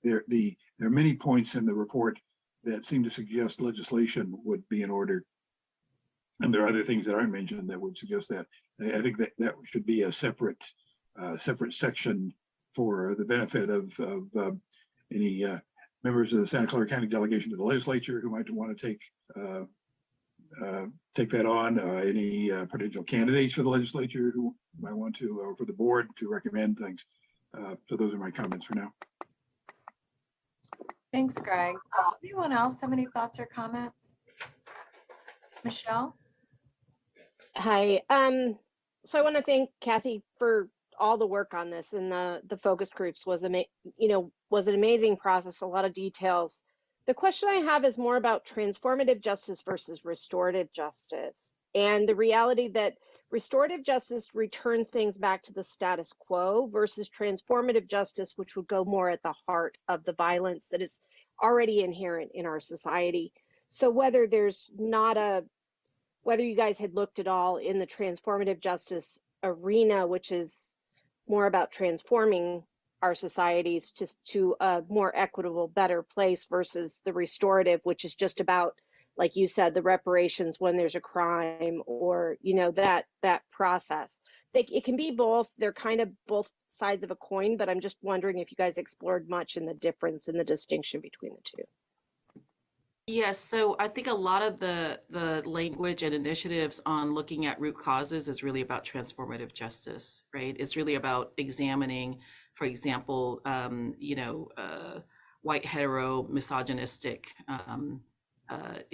there are many points in the report that seem to suggest legislation would be in order. And there are other things that aren't mentioned that would suggest that. I think that should be a separate section for the benefit of any members of the Santa Clara County delegation to the legislature who might want to take that on, any potential candidates for the legislature who might want to, or for the board to recommend things. So those are my comments for now. Thanks, Greg. Anyone else have any thoughts or comments? Michelle? Hi. So I want to thank Kathy for all the work on this, and the focus groups was an amazing process, a lot of details. The question I have is more about transformative justice versus restorative justice, and the reality that restorative justice returns things back to the status quo versus transformative justice, which would go more at the heart of the violence that is already inherent in our society. So whether you guys had looked at all in the transformative justice arena, which is more about transforming our societies to a more equitable, better place, versus the restorative, which is just about, like you said, the reparations when there's a crime, or that process. it can be both. They're kind of both sides of a coin, but I'm just wondering if you guys explored much in the difference and the distinction between the two. Yes, so I think a lot of the language and initiatives on looking at root causes is really about transformative justice, right? It's really about examining, for example, white hetero misogynistic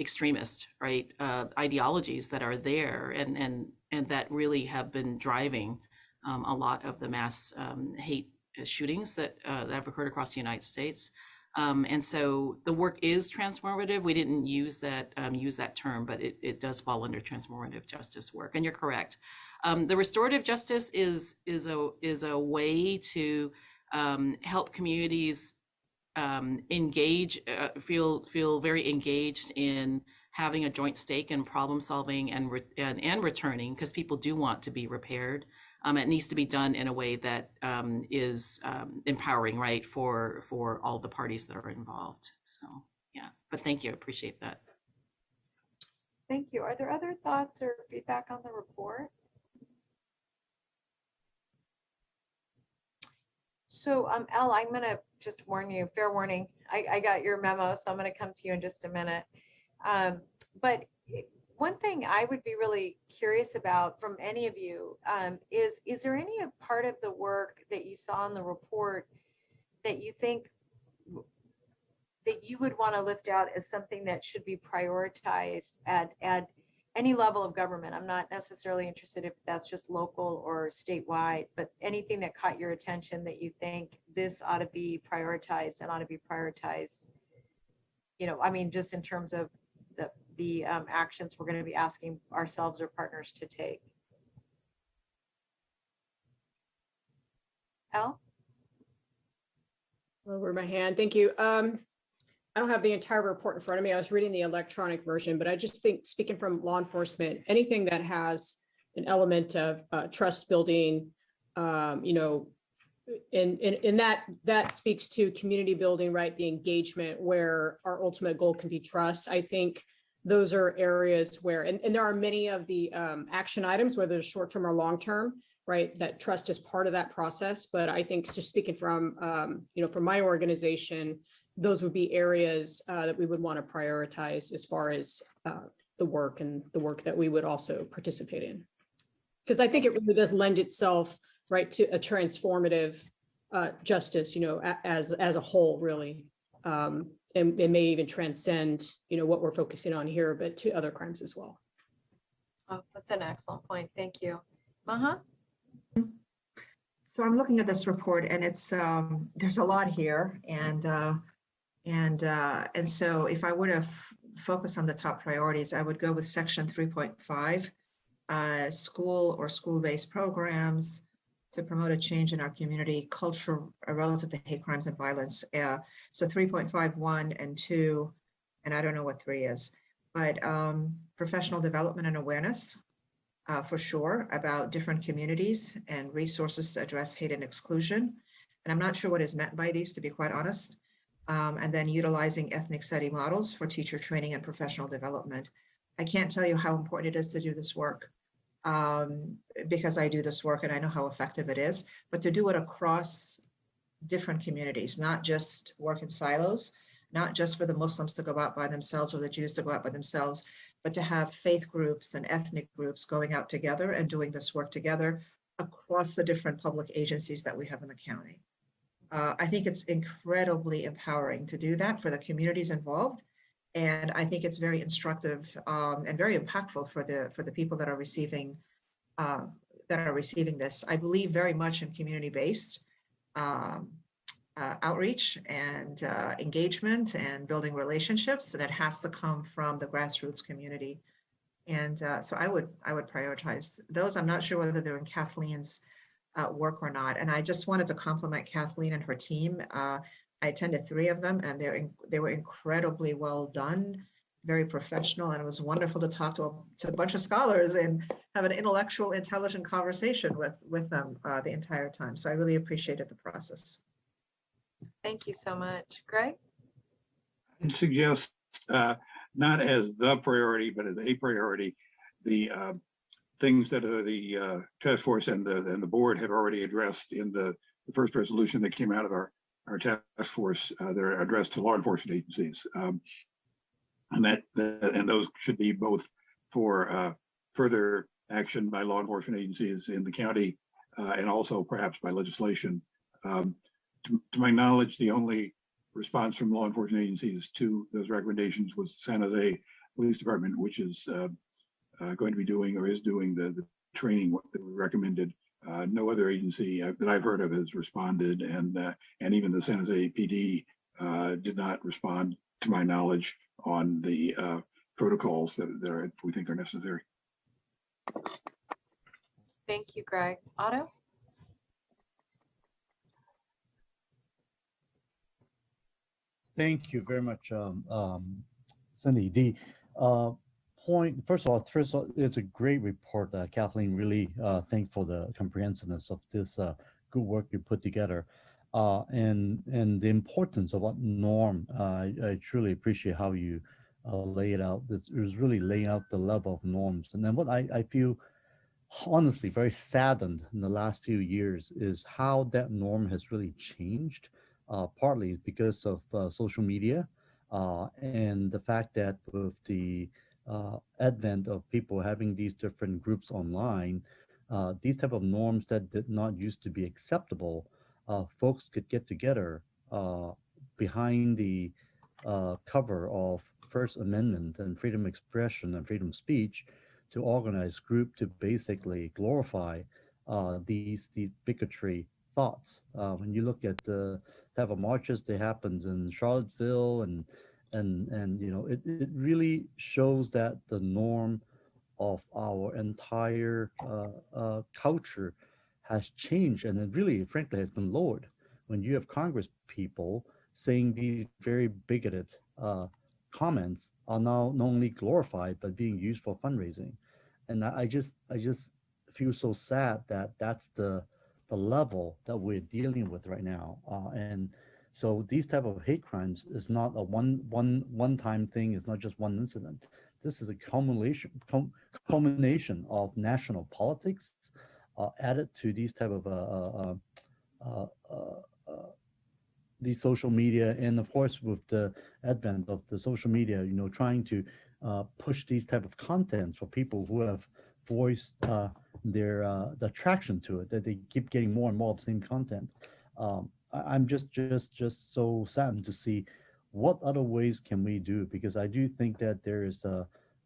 extremist, right? Ideologies that are there and that really have been driving a lot of the mass hate shootings that have occurred across the United States. And so the work is transformative. We didn't use that term, but it does fall under transformative justice work. And you're correct. The restorative justice is a way to help communities engage, feel very engaged in having a joint stake in problem solving and returning, because people do want to be repaired. It needs to be done in a way that is empowering, right, for all the parties that are involved. So yeah, but thank you, I appreciate that. Thank you. Are there other thoughts or feedback on the report? So Elle, I'm gonna just warn you, fair warning, I got your memo, so I'm gonna come to you in just a minute. But one thing I would be really curious about from any of you is there any part of the work that you saw in the report that you think that you would want to lift out as something that should be prioritized at any level of government? I'm not necessarily interested if that's just local or statewide, but anything that caught your attention that you think this ought to be prioritized and ought to be prioritized, I mean, just in terms of the actions we're going to be asking ourselves or partners to take. Elle? Over my hand. Thank you. I don't have the entire report in front of me. I was reading the electronic version, but I just think, speaking from law enforcement, anything that has an element of trust building, and that speaks to community building, right? The engagement where our ultimate goal can be trust. I think those are areas where, and there are many of the action items, whether it's short-term or long-term, right? That trust is part of that process. But I think, just speaking from, from my organization, those would be areas that we would want to prioritize as far as the work that we would also participate in. Because I think it really does lend itself, right, to a transformative justice, as a whole, really. And it may even transcend, what we're focusing on here, but to other crimes as well. Oh, that's an excellent point. Thank you. Maha? So I'm looking at this report, and it's there's a lot here, and so if I were to focus on the top priorities, I would go with section 3.5, school or school-based programs to promote a change in our community culture relative to hate crimes and violence. So 3.5(1) and 2, and I don't know what 3 is, but professional development and awareness, for sure, about different communities and resources to address hate and exclusion. And I'm not sure what is meant by these, to be quite honest. And then utilizing ethnic study models for teacher training and professional development. I can't tell you how important it is to do this work, because I do this work and I know how effective it is, but to do it across different communities, not just work in silos, not just for the Muslims to go out by themselves or the Jews to go out by themselves, but to have faith groups and ethnic groups going out together and doing this work together across the different public agencies that we have in the county. I think it's incredibly empowering to do that for the communities involved. And I think it's very instructive and very impactful for the people that are receiving this. I believe very much in community-based outreach and engagement and building relationships, and it has to come from the grassroots community. And so I would prioritize those. I'm not sure whether they're in Kathleen's work or not. And I just wanted to compliment Kathleen and her team. I attended 3 of them, and they were incredibly well done, very professional, and it was wonderful to talk to a bunch of scholars and have an intellectual, intelligent conversation with them the entire time. So I really appreciated the process. Thank you so much. Greg? I'd suggest not as the priority, but as a priority, the things that the task force and the board had already addressed in the first resolution that came out of our task force. They're addressed to law enforcement agencies, and those should be both for further action by law enforcement agencies in the county and also perhaps by legislation. To my knowledge, the only response from law enforcement agencies to those recommendations was San Jose Police Department, which is going to be doing or is doing the training that we recommended. No other agency that I've heard of has responded, and even the San Jose PD did not respond, to my knowledge, on the protocols that we think are necessary. Thank you, Greg. Otto? Thank you very much, Cindy. The point, first of all, it's a great report, Kathleen. Really thankful for the comprehensiveness of this good work you put together, and the importance of what norm. I truly appreciate how you lay it out. It was really laying out the level of norms, and then what I feel honestly very saddened in the last few years is how that norm has really changed. Partly because of social media and the fact that with the advent of people having these different groups online, these type of norms that did not used to be acceptable, folks could get together behind the cover of First Amendment and freedom of expression and freedom of speech to organize group to basically glorify these bigotry thoughts. When you look at the type of marches that happens in Charlottesville and you know, it really shows that the norm of our entire culture has changed, and it really, frankly, has been lowered. When you have Congress people saying these very bigoted comments are now not only glorified but being used for fundraising, and I just feel so sad that that's the level that we're dealing with right now, and so these type of hate crimes is not a one-time thing. It's not just one incident. This is a culmination of national politics added to these type of these social media, and of course with the advent of the social media, you know, trying to push these type of contents for people who have voiced their the attraction to it, that they keep getting more and more of the same content. I'm just so saddened to see what other ways can we do, because I do think that there is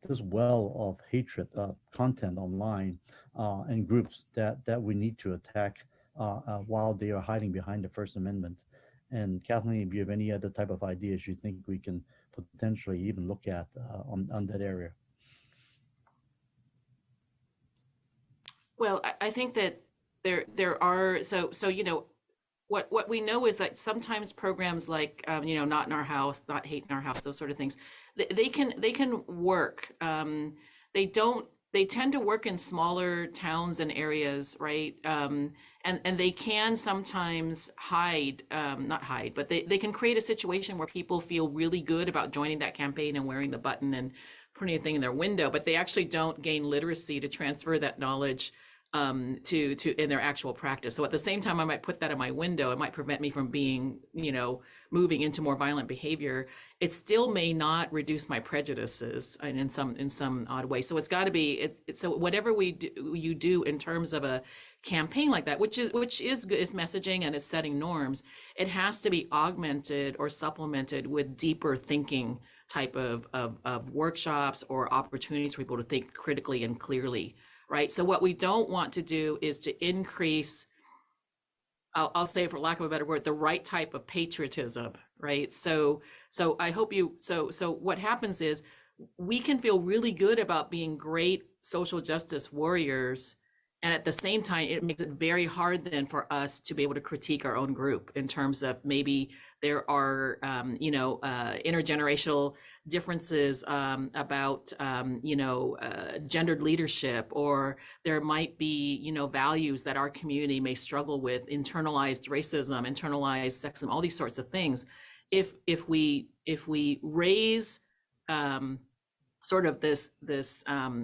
this well of hatred content online and groups that we need to attack while they are hiding behind the First Amendment. And Kathleen, if you have any other type of ideas you think we can potentially even look at on that area. Well, I think that there are, so you know, what we know is that sometimes programs like you know, Not in Our House, Not Hate in Our House, those sort of things, they can work. They tend to work in smaller towns and areas, right? And they can sometimes not hide, but they can create a situation where people feel really good about joining that campaign and wearing the button and putting a thing in their window, but they actually don't gain literacy to transfer that knowledge to in their actual practice. So at the same time, I might put that in my window. It might prevent me from being, you know, moving into more violent behavior. It still may not reduce my prejudices in some odd way. So it's got to be so whatever you do in terms of a campaign like that, which is messaging and is setting norms, it has to be augmented or supplemented with deeper thinking type of workshops or opportunities for people to think critically and clearly. Right. So what we don't want to do is to increase, I'll say, for lack of a better word, the right type of patriotism. Right. So I hope so what happens is we can feel really good about being great social justice warriors. And at the same time, it makes it very hard then for us to be able to critique our own group in terms of maybe there are, you know, intergenerational differences about, you know, gendered leadership, or there might be, you know, values that our community may struggle with, internalized racism, internalized sexism, all these sorts of things. If we raise sort of this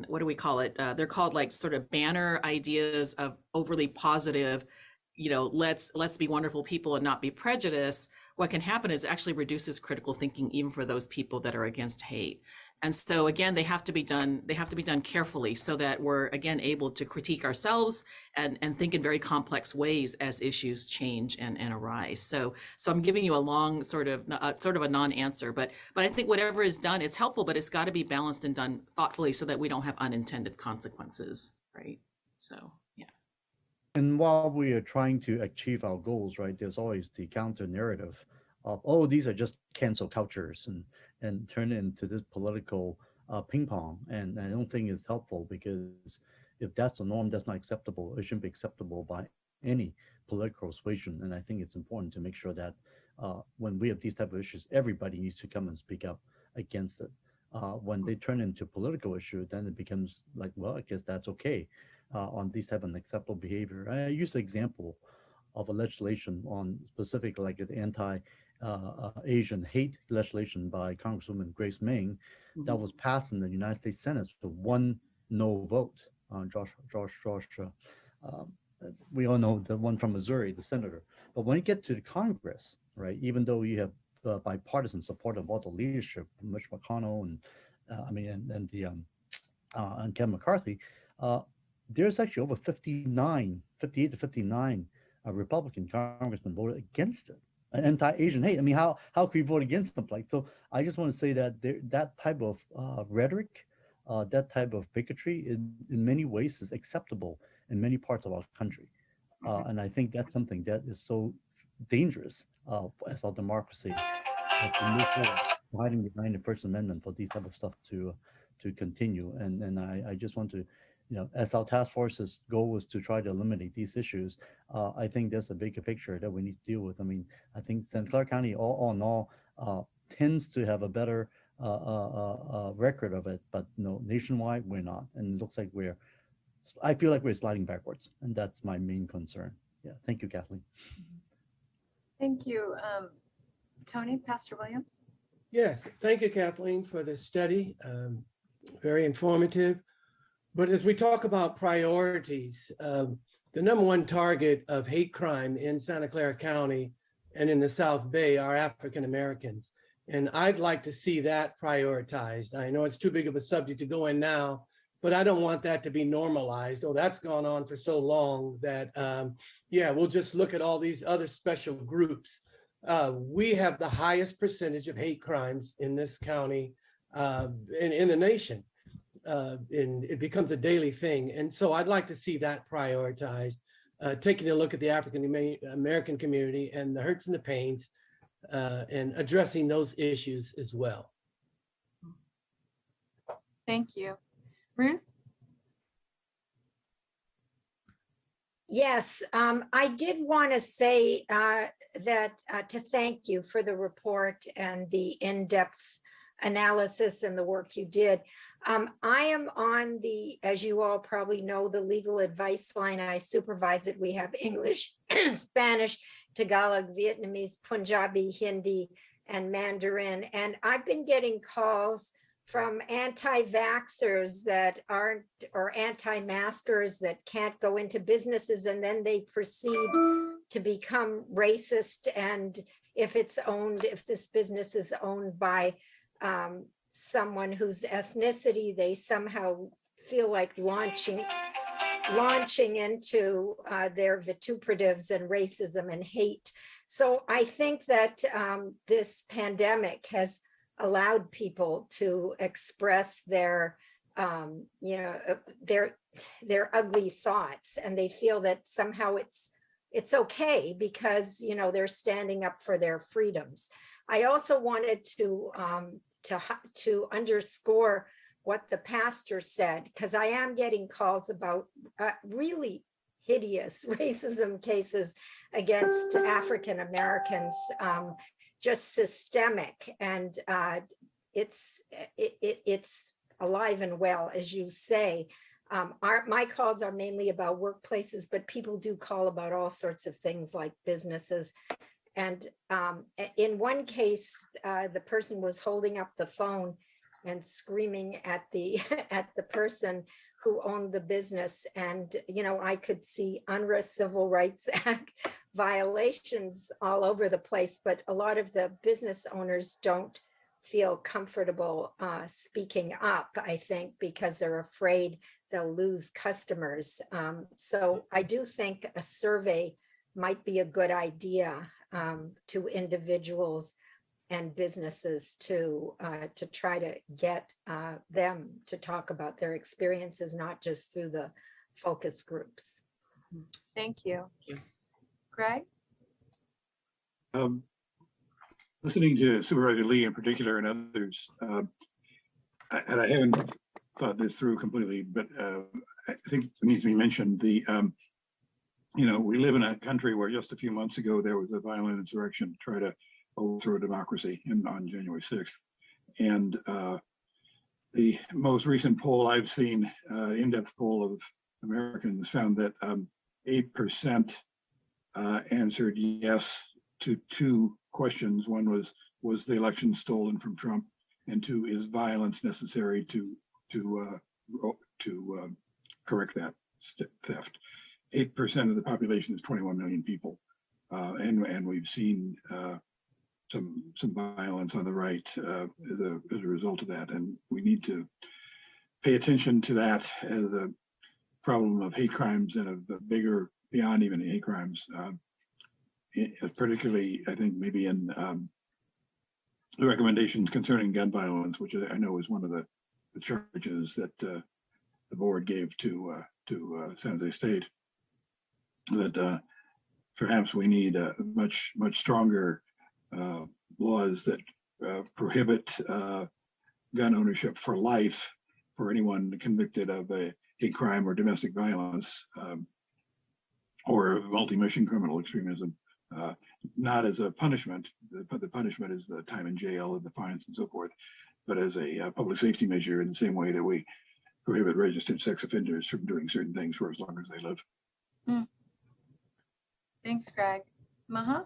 what do we call it? They're called like sort of banner ideas of overly positive, let's be wonderful people and not be prejudiced. What can happen is it actually reduces critical thinking even for those people that are against hate. And so again, they have to be done carefully so that we're again able to critique ourselves and think in very complex ways as issues change and arise. So I'm giving you a long sort of a non-answer, but I think whatever is done, it's helpful, but it's got to be balanced and done thoughtfully so that we don't have unintended consequences, right? So yeah. And while we are trying to achieve our goals, right, there's always the counter narrative of, oh, these are just cancel cultures and turn it into this political ping pong. And I don't think it's helpful, because if that's the norm, that's not acceptable. It shouldn't be acceptable by any political persuasion. And I think it's important to make sure that when we have these type of issues, everybody needs to come and speak up against it. When they turn into political issue, then it becomes like, well, I guess that's okay. On these type of unacceptable behavior. I use the example of a legislation on specific, like an anti-Asian hate legislation by Congresswoman Grace Meng that was passed in the United States Senate with one no vote. Josh, we all know the one from Missouri, the senator. But when you get to the Congress, right, even though you have bipartisan support of all the leadership, from Mitch McConnell and Kevin McCarthy, there's actually over 58 to 59 Republican congressmen voted against it, an anti-Asian hate. I mean, how can we vote against them? Like, so I just want to say that that type of rhetoric, that type of bigotry, in many ways is acceptable in many parts of our country. And I think that's something that is so dangerous as our democracy, hiding behind the First Amendment for these type of stuff to continue. And I just want to, as our task force's goal was to try to eliminate these issues, I think there's a bigger picture that we need to deal with. I mean, I think St. Clair County, all in all, tends to have a better record of it, but nationwide, we're not. And it looks like I feel like we're sliding backwards, and that's my main concern. Yeah, thank you, Kathleen. Thank you. Tony, Pastor Williams? Yes, thank you, Kathleen, for this study. Very informative. But as we talk about priorities, the number one target of hate crime in Santa Clara County and in the South Bay are African Americans. And I'd like to see that prioritized. I know it's too big of a subject to go in now, but I don't want that to be normalized. Oh, that's gone on for so long that, yeah, we'll just look at all these other special groups. We have the highest percentage of hate crimes in this county, in the nation. And it becomes a daily thing. And so I'd like to see that prioritized, taking a look at the African American community and the hurts and the pains, and addressing those issues as well. Thank you. Ruth? Yes, I did want to say that to thank you for the report and the in-depth analysis and the work you did. I am on the, as you all probably know, the legal advice line. I supervise it. We have English, Spanish, Tagalog, Vietnamese, Punjabi, Hindi, and Mandarin. And I've been getting calls from anti-vaxxers that aren't, or anti-maskers that can't go into businesses, and then they proceed to become racist. And if this business is owned by someone whose ethnicity, they somehow feel like launching into their vituperatives and racism and hate. So I think that this pandemic has allowed people to express their ugly thoughts, and they feel that somehow it's okay because they're standing up for their freedoms. I also wanted to underscore what the pastor said, because I am getting calls about really hideous racism cases against African Americans, just systemic, and it's alive and well, as you say. My calls are mainly about workplaces, but people do call about all sorts of things like businesses. And in one case, the person was holding up the phone and screaming at the at the person who owned the business. And, you know, I could see UNRWA Civil Rights Act violations all over the place, but a lot of the business owners don't feel comfortable speaking up, I think, because they're afraid they'll lose customers. So I do think a survey might be a good idea to individuals and businesses to try to get them to talk about their experiences, not just through the focus groups. Thank you. Greg? Listening to Supervisor Lee in particular and others, and I haven't thought this through completely, but I think it needs to be mentioned. You know, we live in a country where just a few months ago there was a violent insurrection to try to overthrow democracy on January 6th. And the most recent poll I've seen, in-depth poll of Americans, found that 8% answered yes to two questions. One was the election stolen from Trump? And two, is violence necessary to correct that theft? 8% of the population is 21 million people, and we've seen some violence on the right as a result of that, and we need to pay attention to that as a problem of hate crimes and of the bigger, beyond even hate crimes, particularly I think maybe in the recommendations concerning gun violence, which I know is one of the charges that the board gave to San Jose State, that perhaps we need much stronger laws that prohibit gun ownership for life for anyone convicted of a hate crime or domestic violence or multi-mission criminal extremism, not as a punishment, but the punishment is the time in jail and the fines and so forth, but as a public safety measure in the same way that we prohibit registered sex offenders from doing certain things for as long as they live. Thanks, Greg. Maha?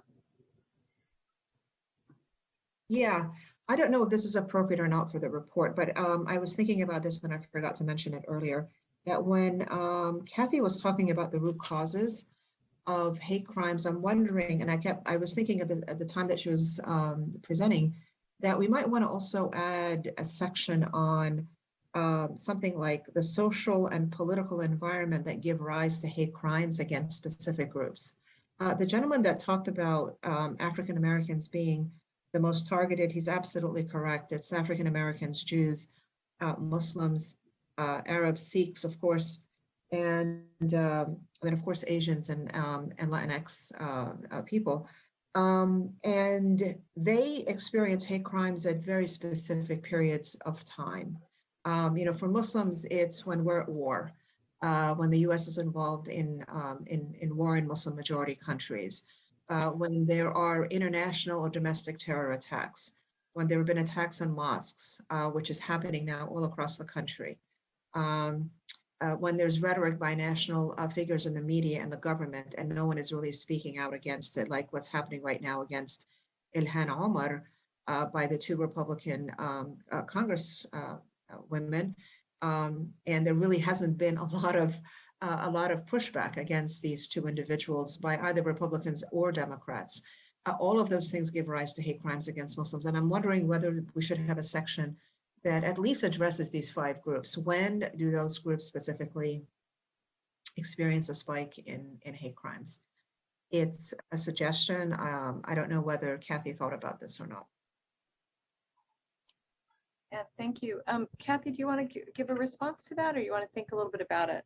Yeah, I don't know if this is appropriate or not for the report, but I was thinking about this and I forgot to mention it earlier, that when Kathy was talking about the root causes of hate crimes, I'm wondering, and I was thinking at the time that she was presenting, that we might want to also add a section on something like the social and political environment that give rise to hate crimes against specific groups. The gentleman that talked about African Americans being the most targeted, he's absolutely correct. It's African Americans, Jews, Muslims, Arabs, Sikhs, of course, and then of course Asians and Latinx people. And they experience hate crimes at very specific periods of time. You know, for Muslims, it's when we're at war, when the U.S. is involved in war in Muslim majority countries, when there are international or domestic terror attacks, when there have been attacks on mosques, which is happening now all across the country, when there's rhetoric by national figures in the media and the government, and no one is really speaking out against it, like what's happening right now against Ilhan Omar by the two Republican Congress women. And there really hasn't been a lot of pushback against these two individuals by either Republicans or Democrats. All of those things give rise to hate crimes against Muslims. And I'm wondering whether we should have a section that at least addresses these 5 groups. When do those groups specifically experience a spike in hate crimes? It's a suggestion. I don't know whether Kathy thought about this or not. Yeah, thank you. Kathy, do you want to give a response to that, or you want to think a little bit about it?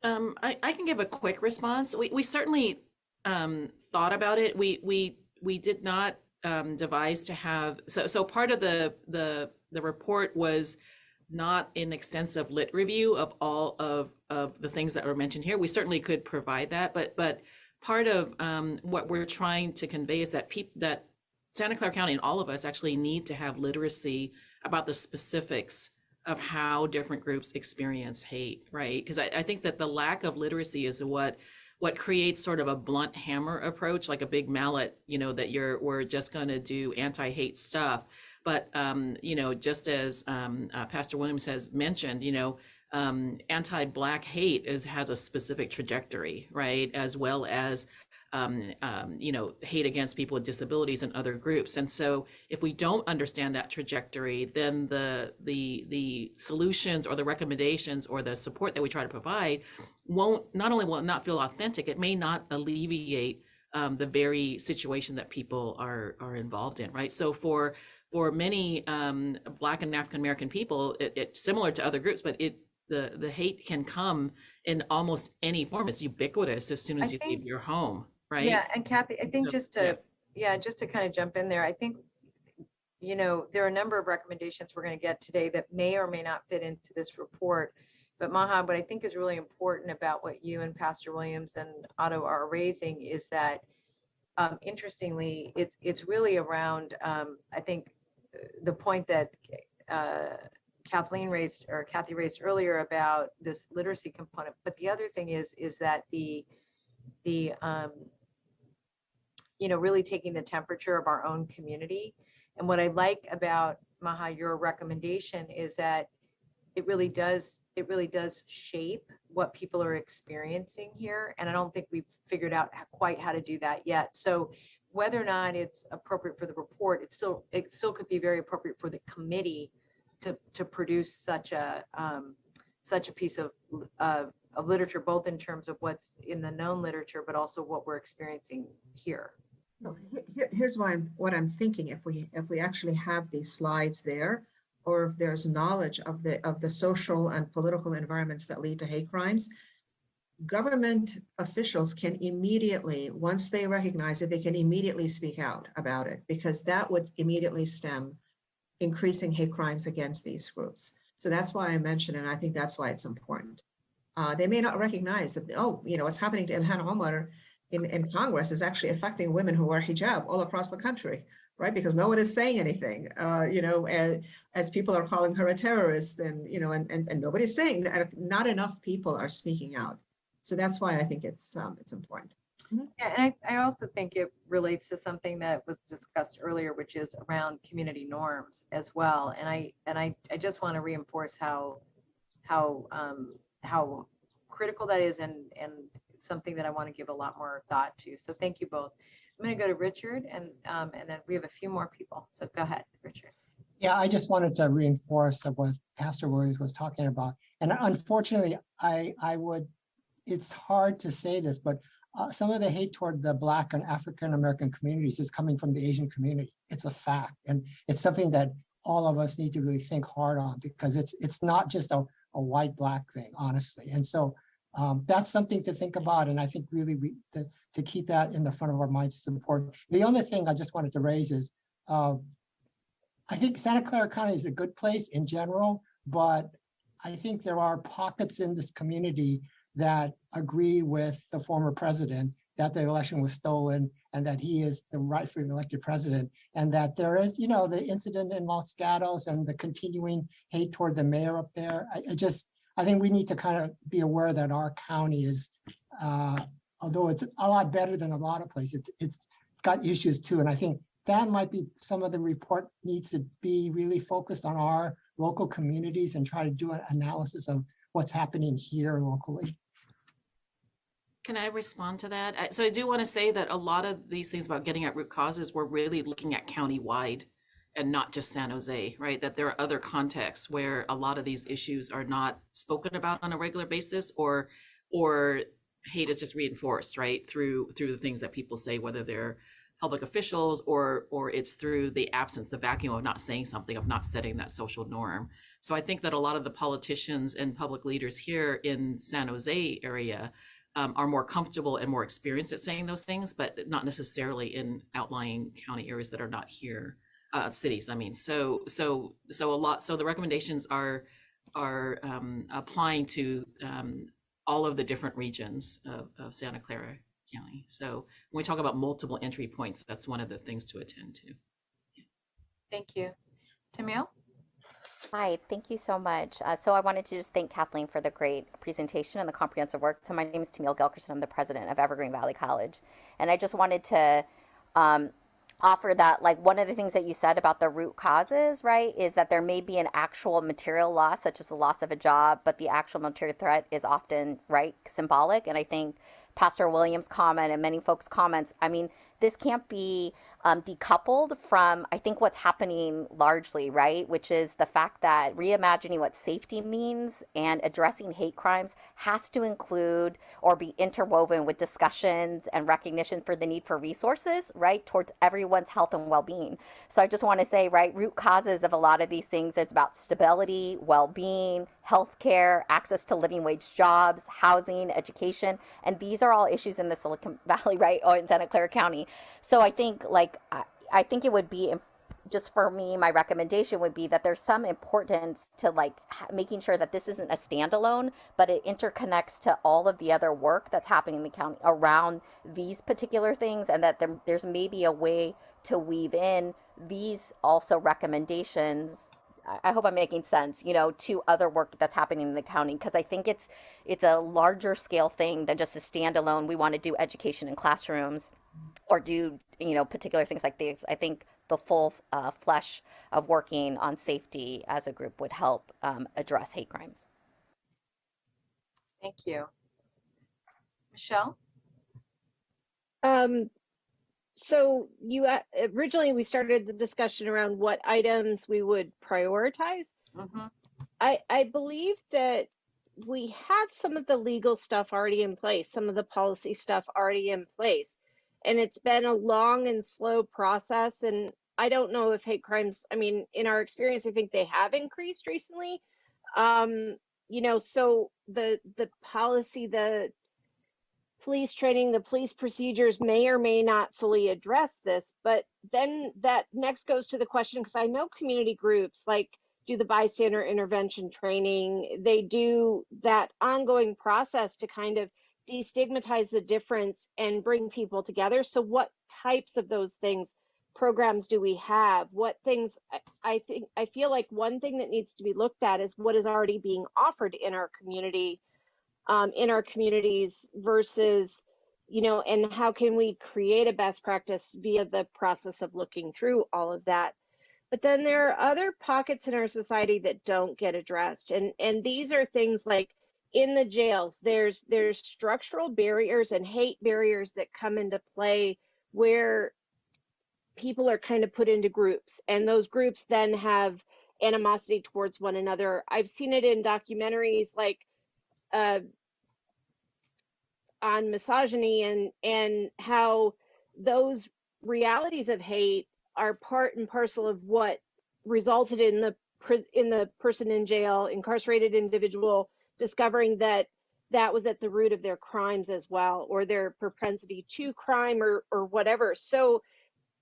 I can give a quick response. We certainly thought about it. We did not devise to have, so part of the report was not an extensive lit review of all of the things that were mentioned here. We certainly could provide that, but part of what we're trying to convey is that that Santa Clara County and all of us actually need to have literacy about the specifics of how different groups experience hate, right? Because I think that the lack of literacy is what what creates sort of a blunt hammer approach, like a big mallet, that we're just going to do anti-hate stuff. But, just as Pastor Williams has mentioned, anti-Black hate has a specific trajectory, right? As well as, hate against people with disabilities and other groups. And so if we don't understand that trajectory, then the solutions or the recommendations or the support that we try to provide not only will it not feel authentic, it may not alleviate the very situation that people are involved in, right? So for many Black and African American people, it's similar to other groups, but the hate can come in almost any form. It's ubiquitous as soon as you leave your home, right? Yeah, and Kathy, I think So, just to kind of jump in there, I think, there are a number of recommendations we're going to get today that may or may not fit into this report. But Maha, what I think is really important about what you and Pastor Williams and Otto are raising is that, interestingly, it's really around, I think, the point that Kathy raised earlier about this literacy component. But the other thing is that the really taking the temperature of our own community. And what I like about Maha, your recommendation is that it really does shape what people are experiencing here. And I don't think we've figured out quite how to do that yet. So whether or not it's appropriate for the report, it still could be very appropriate for the committee to produce such a piece of literature, both in terms of what's in the known literature, but also what we're experiencing here. No, here's what I'm thinking. If we actually have these slides there, or if there's knowledge of the social and political environments that lead to hate crimes, government officials can immediately, once they recognize it, they can immediately speak out about it, because that would immediately stem increasing hate crimes against these groups. So that's why I mentioned, and I think that's why it's important. They may not recognize that, what's happening to Ilhan Omar in Congress is actually affecting women who wear hijab all across the country, right? Because no one is saying anything, as people are calling her a terrorist, and nobody's saying, not enough people are speaking out. So that's why I think it's important. Yeah, and I also think it relates to something that was discussed earlier, which is around community norms as well. And I just want to reinforce how critical that is, and something that I want to give a lot more thought to. So thank you both. I'm going to go to Richard, and then we have a few more people. So go ahead, Richard. Yeah, I just wanted to reinforce what Pastor Williams was talking about. And unfortunately, it's hard to say this, but some of the hate toward the Black and African American communities is coming from the Asian community. It's a fact. And it's something that all of us need to really think hard on, because it's not just a white-Black thing, honestly. And so that's something to think about. And I think really to keep that in the front of our minds is important. The only thing I just wanted to raise is, I think Santa Clara County is a good place in general, but I think there are pockets in this community that agree with the former president that the election was stolen and that he is the rightfully elected president, and that there is, the incident in Los Gatos and the continuing hate toward the mayor up there. I think we need to kind of be aware that our county is, although it's a lot better than a lot of places, it's got issues too. And I think that might be some of the report needs to be really focused on our local communities and try to do an analysis of what's happening here locally. Can I respond to that? So I do want to say that a lot of these things about getting at root causes, we're really looking at county-wide and not just San Jose, right? That there are other contexts where a lot of these issues are not spoken about on a regular basis, or hate is just reinforced, right? Through the things that people say, whether they're public officials or it's through the absence, the vacuum of not saying something, of not setting that social norm. So I think that a lot of the politicians and public leaders here in San Jose area are more comfortable and more experienced at saying those things, but not necessarily in outlying county areas that are not here, cities. I mean, so a lot. So the recommendations are applying to all of the different regions of Santa Clara County. So when we talk about multiple entry points, that's one of the things to attend to. Thank you. Tamil? Hi, thank you so much. So I wanted to just thank Kathleen for the great presentation and the comprehensive work. So my name is Tamil Gilkerson. I'm the president of Evergreen Valley College. And I just wanted to offer that, like, one of the things that you said about the root causes, right, is that there may be an actual material loss, such as the loss of a job, but the actual material threat is often, right, symbolic. And I think Pastor Williams' comment and many folks' comments, I mean, this can't be decoupled from, I think, what's happening largely, right, which is the fact that reimagining what safety means and addressing hate crimes has to include or be interwoven with discussions and recognition for the need for resources, right, towards everyone's health and well-being. So I just want to say, right, root causes of a lot of these things, it's about stability, well-being, healthcare, access to living wage jobs, housing, education, and these are all issues in the Silicon Valley, right, or in Santa Clara County. So I think, like, I think it would be, just for me, my recommendation would be that there's some importance to, like, making sure that this isn't a standalone, but it interconnects to all of the other work that's happening in the county around these particular things, and that there's maybe a way to weave in these also recommendations. I hope I'm making sense, you know, to other work that's happening in the county, because I think it's a larger scale thing than just a standalone. We want to do education in classrooms or do, you know, particular things like these. I think the full flesh of working on safety as a group would help address hate crimes. Thank you. Michelle? So you originally we started the discussion around what items we would prioritize. I believe that we have some of the legal stuff already in place, some of the policy stuff already in place. And it's been a long and slow process. And I don't know if hate crimes, I mean, in our experience, I think they have increased recently. You know, so the policy, the police training, the police procedures may or may not fully address this, but then that next goes to the question, because I know community groups like do the bystander intervention training, they do that ongoing process to kind of destigmatize the difference and bring people together. So what types of those things, programs do we have? What things, I feel like one thing that needs to be looked at is what is already being offered in our community, in our communities versus, you know, and how can we create a best practice via the process of looking through all of that. But then there are other pockets in our society that don't get addressed. And these are things like in the jails, there's structural barriers and hate barriers that come into play where people are kind of put into groups, and those groups then have animosity towards one another. I've seen it in documentaries like on misogyny and how those realities of hate are part and parcel of what resulted in the person in jail, incarcerated individual, discovering that that was at the root of their crimes as well, or their propensity to crime or whatever. So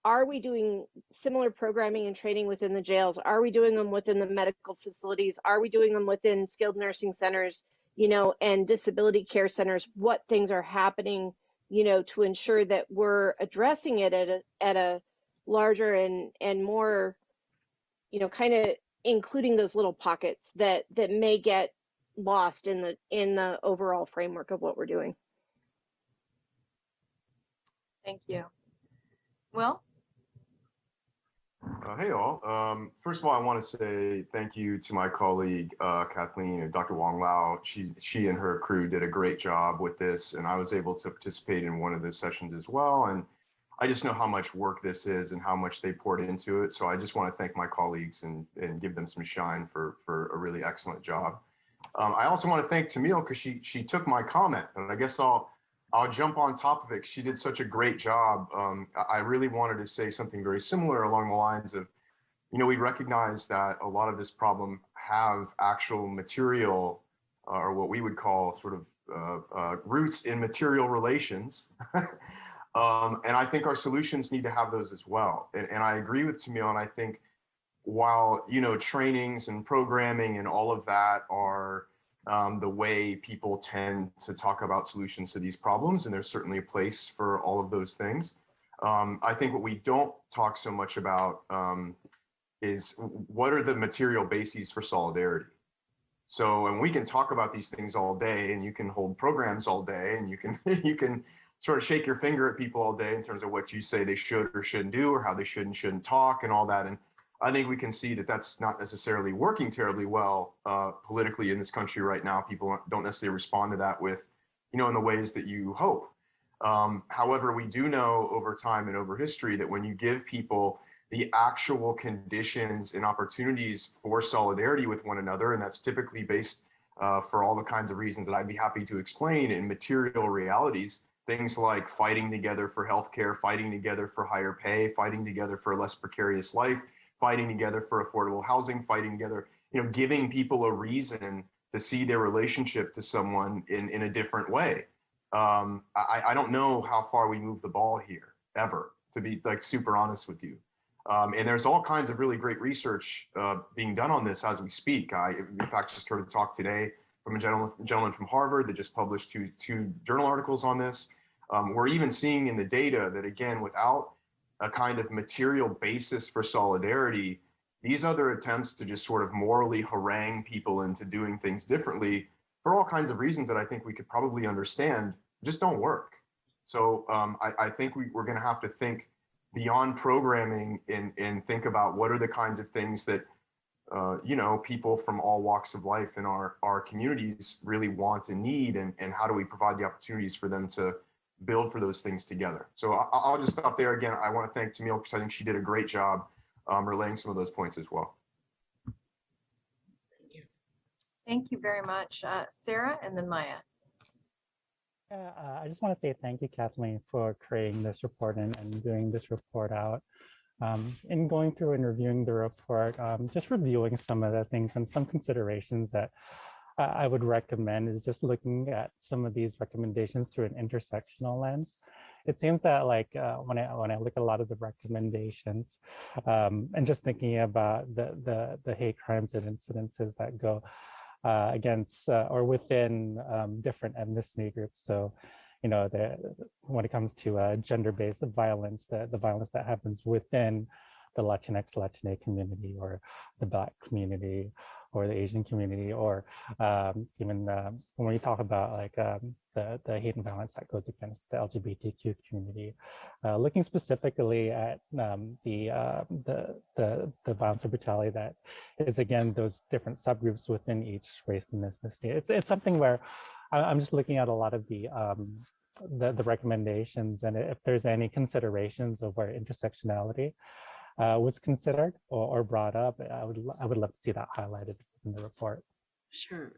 are we doing similar programming and training within the jails? Are we doing them within the medical facilities? Are we doing them within skilled nursing centers, you know, and disability care centers? What things are happening, you know, to ensure that we're addressing it at a larger and more, you know, kind of including those little pockets that may get lost in the overall framework of what we're doing. Thank you. Will? Hey all. First of all, I want to say thank you to my colleague Kathleen and Dr. Wong Lau. She and her crew did a great job with this, and I was able to participate in one of the sessions as well. And I just know how much work this is and how much they poured into it. So I just want to thank my colleagues and give them some shine for a really excellent job. I also want to thank Tamil because she took my comment, and I guess I'll jump on top of it. She did such a great job. I really wanted to say something very similar along the lines of, you know, we recognize that a lot of this problem have actual material or what we would call sort of roots in material relations. And I think our solutions need to have those as well. And I agree with Tamil, and I think while, you know, trainings and programming and all of that are the way people tend to talk about solutions to these problems, and there's certainly a place for all of those things. I think what we don't talk so much about is what are the material bases for solidarity? So, and we can talk about these things all day, and you can hold programs all day, and you can you can sort of shake your finger at people all day in terms of what you say they should or shouldn't do, or how they should and shouldn't talk, and all that. And I think we can see that that's not necessarily working terribly well politically in this country right now. People don't necessarily respond to that with, in the ways that you hope. However, we do know over time and over history that when you give people the actual conditions and opportunities for solidarity with one another, and that's typically based for all the kinds of reasons that I'd be happy to explain in material realities, things like fighting together for healthcare, fighting together for higher pay, fighting together for a less precarious life, fighting together for affordable housing, fighting together, giving people a reason to see their relationship to someone in a different way. I don't know how far we move the ball here, ever, to be like super honest with you. And there's all kinds of really great research being done on this as we speak. I, in fact, just heard a talk today from a gentleman from Harvard that just published two journal articles on this. We're even seeing in the data that, again, without a kind of material basis for solidarity, these other attempts to just sort of morally harangue people into doing things differently for all kinds of reasons that I think we could probably understand just don't work. So I think we're going to have to think beyond programming and think about what are the kinds of things that people from all walks of life in our communities really want and need, and how do we provide the opportunities for them to build for those things together. So I'll just stop there. Again, I want to thank Tamil because I think she did a great job relaying some of those points as well. Thank you very much. Sarah and then Maya. Yeah, I just want to say thank you, Kathleen, for creating this report and doing this report out. In going through and reviewing the report, just reviewing some of the things and some considerations that I would recommend is just looking at some of these recommendations through an intersectional lens. It seems that when I look at a lot of the recommendations and just thinking about the hate crimes and incidences that go against or within different ethnicity groups. So, when it comes to gender-based violence, the violence that happens within the Latinx, Latina community, or the Black community, or the Asian community, or even when we talk about the hate and violence that goes against the LGBTQ community, looking specifically at the violence and brutality that is, again, those different subgroups within each race and ethnicity. It's something where I'm just looking at a lot of the recommendations, and if there's any considerations of where intersectionality was considered or brought up, I would love to see that highlighted in the report. Sure.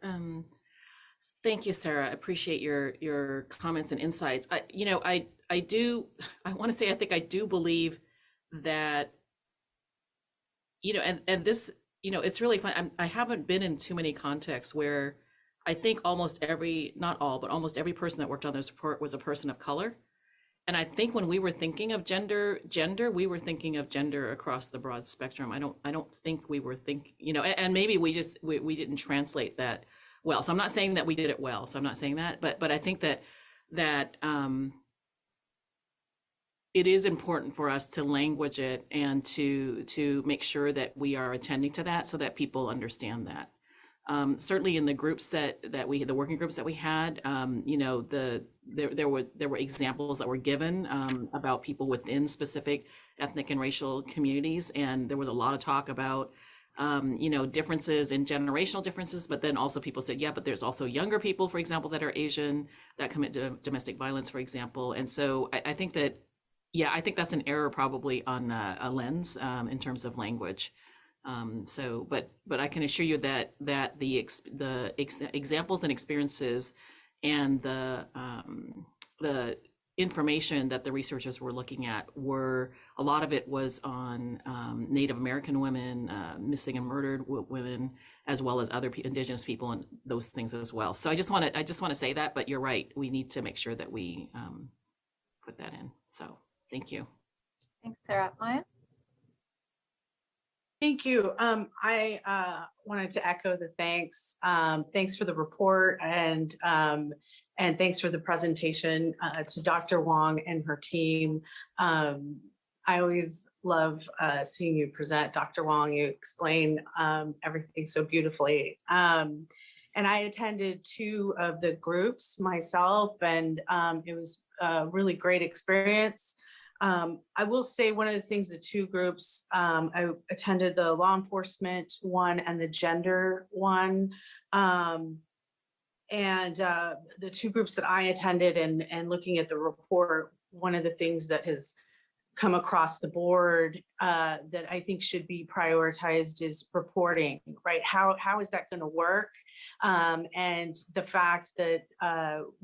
Thank you, Sarah. I appreciate your comments and insights. I want to say, I think I do believe that, and this, it's really fun. I haven't been in too many contexts where I think almost every, not all, but almost every person that worked on this report was a person of color. And I think when we were thinking of gender, we were thinking of gender across the broad spectrum. I don't think we were thinking, and maybe we didn't translate that well. So I'm not saying that we did it well. So I'm not saying that, but I think that it is important for us to language it and to make sure that we are attending to that so that people understand that. Certainly in the groups the working groups that we had, there were examples that were given about people within specific ethnic and racial communities, and there was a lot of talk about differences in generational differences, but then also people said, yeah, but there's also younger people, for example, that are Asian that commit domestic violence, for example. And so I think that, I think that's an error probably on a lens in terms of language. But I can assure you that the examples and experiences and the information that the researchers were looking at a lot of it was on Native American women, missing and murdered women, as well as other Indigenous people and those things as well. So I just want to say that, but you're right. We need to make sure that we put that in. So thank you. Thanks, Sarah. Maya? Thank you. I wanted to echo the thanks. Thanks for the report and thanks for the presentation to Dr. Wong and her team. I always love seeing you present, Dr. Wong. You explain everything so beautifully. And I attended 2 of the groups myself, and it was a really great experience. I will say one of the things, the 2 groups, I attended the law enforcement one and the gender one. And the 2 groups that I attended, and looking at the report, one of the things that has come across the board that I think should be prioritized is reporting, right? How is that going to work? And the fact that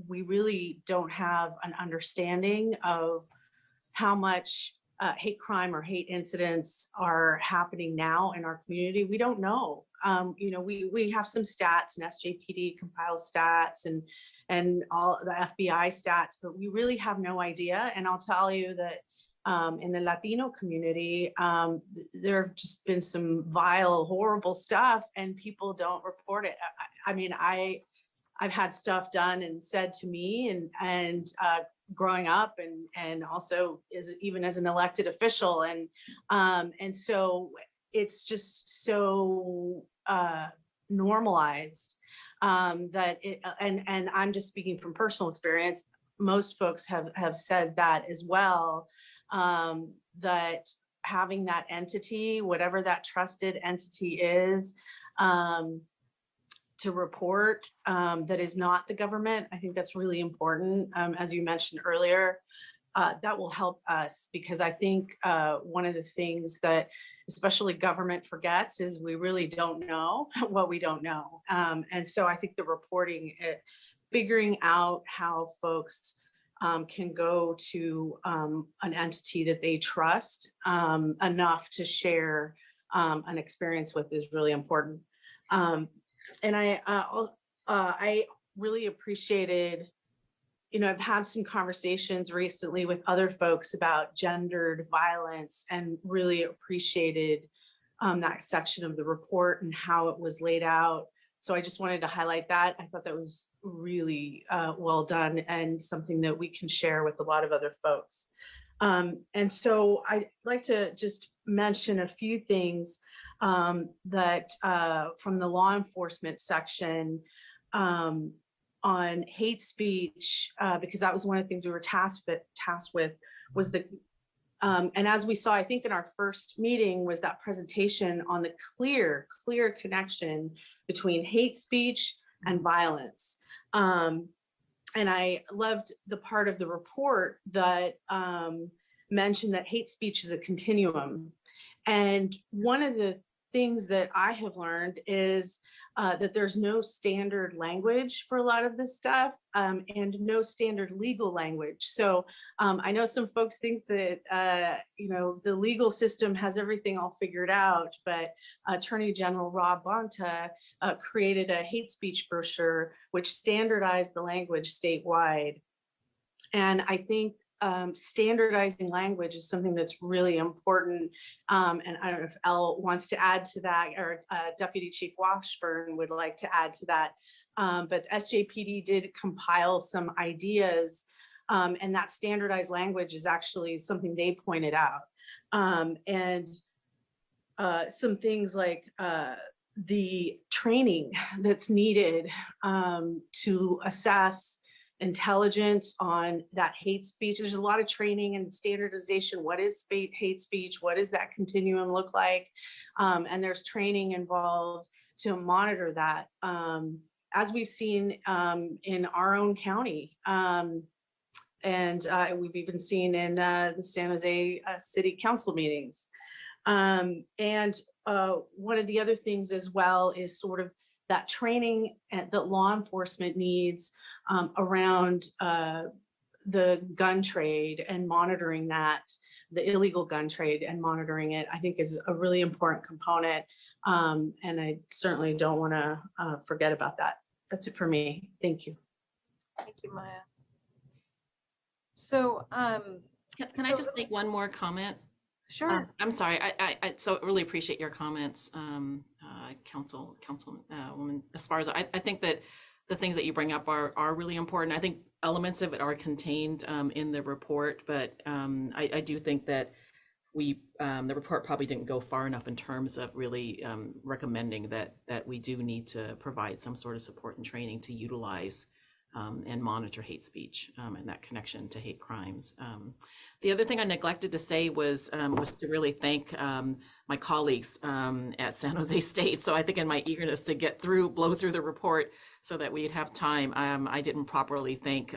we really don't have an understanding of how much hate crime or hate incidents are happening now in our community. We don't know. You know, we have some stats, and SJPD compiles stats and all the FBI stats, but we really have no idea. And I'll tell you that in the Latino community, there have just been some vile, horrible stuff, and people don't report it. I mean, I've had stuff done and said to me, and growing up, and also even as an elected official, and so it's just so normalized that it, and I'm just speaking from personal experience. Most folks have said that as well. That having that entity, whatever that trusted entity is, to report that is not the government, I think that's really important. As you mentioned earlier, that will help us, because I think one of the things that especially government forgets is we really don't know what we don't know. And so I think the reporting, figuring out how folks can go to an entity that they trust enough to share an experience with is really important. And I really appreciated, you know, I've had some conversations recently with other folks about gendered violence, and really appreciated that section of the report and how it was laid out. So I just wanted to highlight that. I thought that was really well done, and something that we can share with a lot of other folks. And so I'd like to just mention a few things that from the law enforcement section on hate speech, because that was one of the things we were tasked with, was the and as we saw, I think in our first meeting, was that presentation on the clear connection between hate speech and violence. And I loved the part of the report that mentioned that hate speech is a continuum. And one of the things that I have learned is that there's no standard language for a lot of this stuff, and no standard legal language. So I know some folks think that you know, the legal system has everything all figured out, but Attorney General Rob Bonta created a hate speech brochure which standardized the language statewide. And I think standardizing language is something that's really important. And I don't know if Elle wants to add to that, or Deputy Chief Washburn would like to add to that. But SJPD did compile some ideas, and that standardized language is actually something they pointed out. And some things like the training that's needed to assess intelligence on that hate speech. There's a lot of training and standardization. What is hate speech? What does that continuum look like? And there's training involved to monitor that, as we've seen in our own county. And we've even seen in the San Jose City Council meetings. And one of the other things as well is sort of that training that law enforcement needs around the gun trade and monitoring that, the illegal gun trade and monitoring it, I think is a really important component. And I certainly don't want to forget about that. That's it for me. Thank you. Thank you, Maya. So can I just make one more comment? Sure. I'm sorry. I so really appreciate your comments, Councilwoman Esparza. I think that the things that you bring up are really important. I think elements of it are contained in the report, but I do think that the report probably didn't go far enough in terms of really recommending that we do need to provide some sort of support and training to utilize and monitor hate speech and that connection to hate crimes. The other thing I neglected to say was to really thank my colleagues at San Jose State. So I think in my eagerness to blow through the report so that we'd have time, I didn't properly thank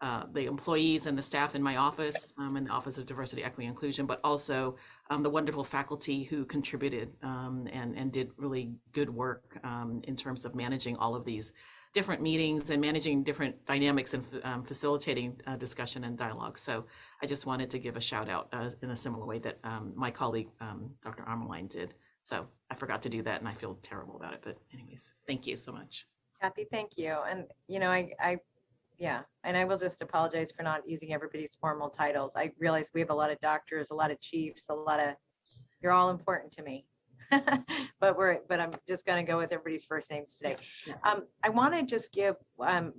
the employees and the staff in my office, in the Office of Diversity, Equity, and Inclusion, but also the wonderful faculty who contributed and did really good work in terms of managing all of these different meetings and managing different dynamics and facilitating discussion and dialogue. So I just wanted to give a shout out in a similar way that my colleague, Dr. Armeline did. So I forgot to do that and I feel terrible about it, but anyways, thank you so much. Kathy, thank you. And, you know, yeah, and I will just apologize for not using everybody's formal titles. I realize we have a lot of doctors, a lot of chiefs, you're all important to me. but I'm just going to go with everybody's first names today. I want to just give, and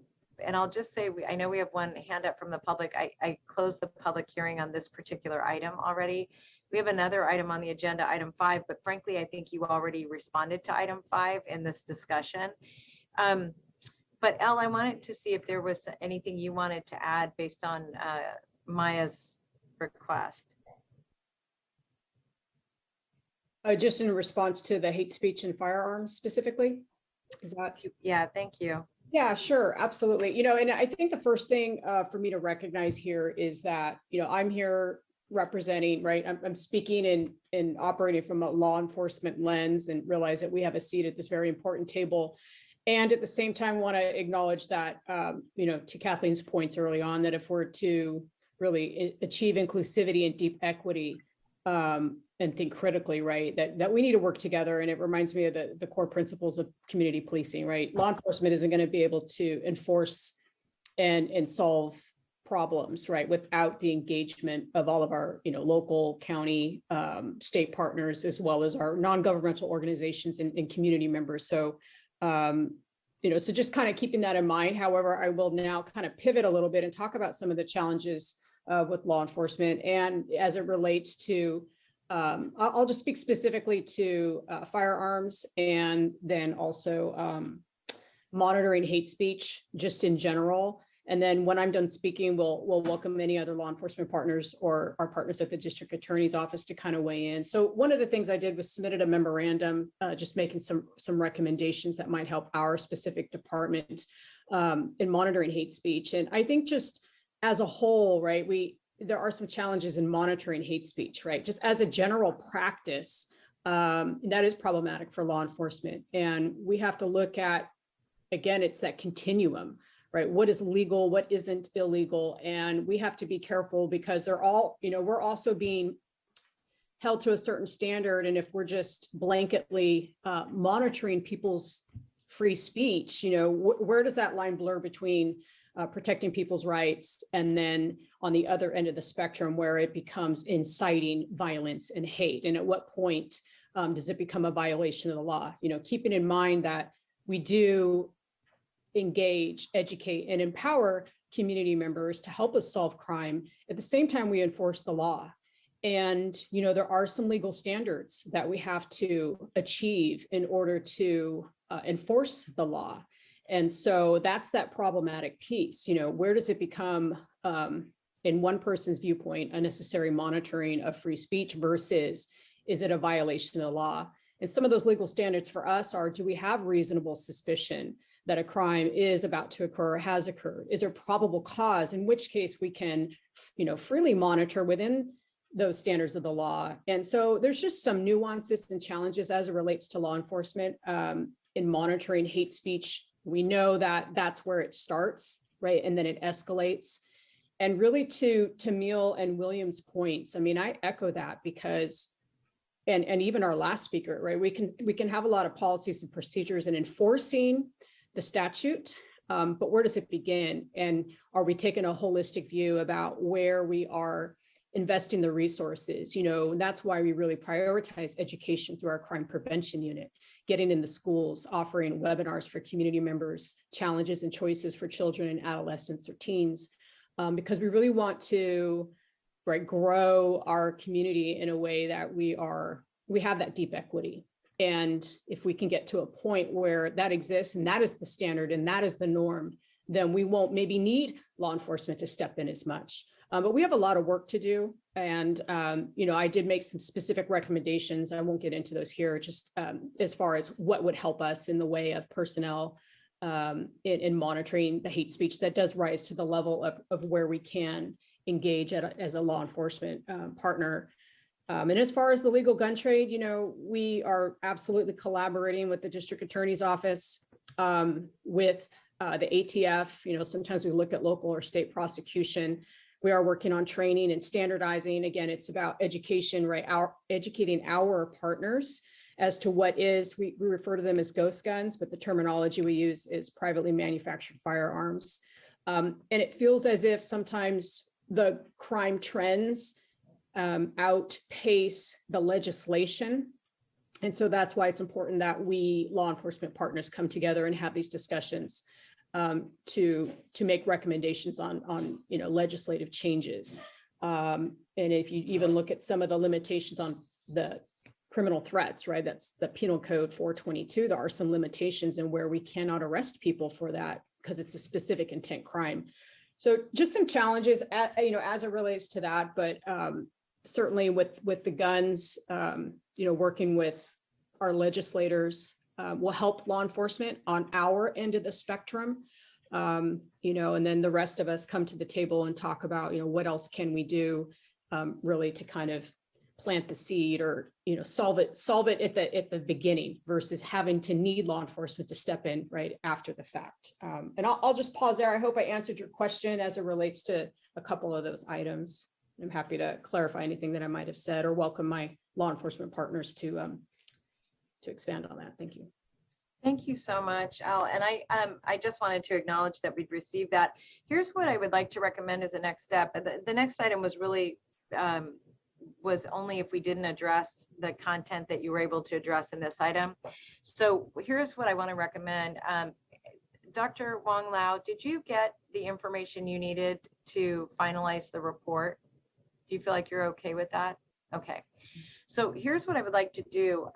I'll just say, I know we have one hand up from the public. I closed the public hearing on this particular item already. We have another item on the agenda, item 5, but frankly, I think you already responded to item 5 in this discussion. But Elle, I wanted to see if there was anything you wanted to add based on Maya's request. Just in response to the hate speech and firearms specifically, is that? Yeah, thank you. Yeah, sure, absolutely. You know, and I think the first thing for me to recognize here is that, you know, I'm here representing, right? I'm speaking and operating from a law enforcement lens and realize that we have a seat at this very important table. And at the same time, want to acknowledge that, you know, to Kathleen's points early on, that if we're to really achieve inclusivity and deep equity, and think critically, right, that we need to work together. And it reminds me of the core principles of community policing, right? Law enforcement isn't going to be able to enforce and solve problems, right, without the engagement of all of our, you know, local, county, state partners, as well as our non-governmental organizations and community members. So, you know, so just kind of keeping that in mind. However, I will now kind of pivot a little bit and talk about some of the challenges with law enforcement and as it relates to I'll just speak specifically to firearms and then also monitoring hate speech just in general. And then when I'm done speaking, we'll welcome any other law enforcement partners or our partners at the district attorney's office to kind of weigh in. So one of the things I did was submitted a memorandum, just making some recommendations that might help our specific department in monitoring hate speech. And I think just as a whole, right, there are some challenges in monitoring hate speech, right? Just as a general practice, that is problematic for law enforcement. And we have to look at, again, it's that continuum, right? What is legal, what isn't illegal? And we have to be careful because they're all, you know, we're also being held to a certain standard. And if we're just blanketly monitoring people's free speech, you know, where does that line blur between protecting people's rights and then on the other end of the spectrum where it becomes inciting violence and hate? And at what point does it become a violation of the law? You know, keeping in mind that we do engage, educate, and empower community members to help us solve crime. At the same time, we enforce the law. And, you know, there are some legal standards that we have to achieve in order to enforce the law. And so that's that problematic piece. You know, where does it become, in one person's viewpoint, unnecessary monitoring of free speech versus is it a violation of the law? And some of those legal standards for us are, do we have reasonable suspicion that a crime is about to occur or has occurred? Is there probable cause, in which case we can, you know, freely monitor within those standards of the law? And so there's just some nuances and challenges as it relates to law enforcement in monitoring hate speech. We know that that's where it starts, right? And then it escalates. And really to Meal and William's points, I mean, I echo that because, and even our last speaker, right? We can have a lot of policies and procedures in enforcing the statute, but where does it begin? And are we taking a holistic view about where we are investing the resources? You know, that's why we really prioritize education through our crime prevention unit, getting in the schools, offering webinars for community members, challenges and choices for children and adolescents or teens, because we really want to right, grow our community in a way that we have that deep equity. And if we can get to a point where that exists and that is the standard and that is the norm, then we won't maybe need law enforcement to step in as much. But we have a lot of work to do. And, I did make some specific recommendations. I won't get into those here, just as far as what would help us in the way of personnel in monitoring the hate speech that does rise to the level of where we can engage as a law enforcement partner. And as far as the legal gun trade, we are absolutely collaborating with the district attorney's office, with the ATF. Sometimes we look at local or state prosecution. We are working on training and standardizing. Again, it's about education, right? Educating our partners as to what is, we refer to them as ghost guns, but the terminology we use is privately manufactured firearms. And it feels as if sometimes the crime trends outpace the legislation. And so that's why it's important that we law enforcement partners come together and have these discussions to make recommendations on legislative changes. And if you even look at some of the limitations on the criminal threats, right? That's the Penal Code 422. There are some limitations in where we cannot arrest people for that because it's a specific intent crime. So just some challenges, as it relates to that, but certainly with the guns, working with our legislators will help law enforcement on our end of the spectrum, and then the rest of us come to the table and talk about, what else can we do really to kind of plant the seed or, solve it at the beginning versus having to need law enforcement to step in right after the fact. And I'll just pause there. I hope I answered your question as it relates to a couple of those items. I'm happy to clarify anything that I might have said or welcome my law enforcement partners to expand on that. Thank you. Thank you so much, Al. And I just wanted to acknowledge that we'd received that. Here's what I would like to recommend as a next step. The next item was really was only if we didn't address the content that you were able to address in this item. So here's what I want to recommend. Dr. Wong Lau, did you get the information you needed to finalize the report? Do you feel like you're okay with that? Okay. So here's what I would like to do.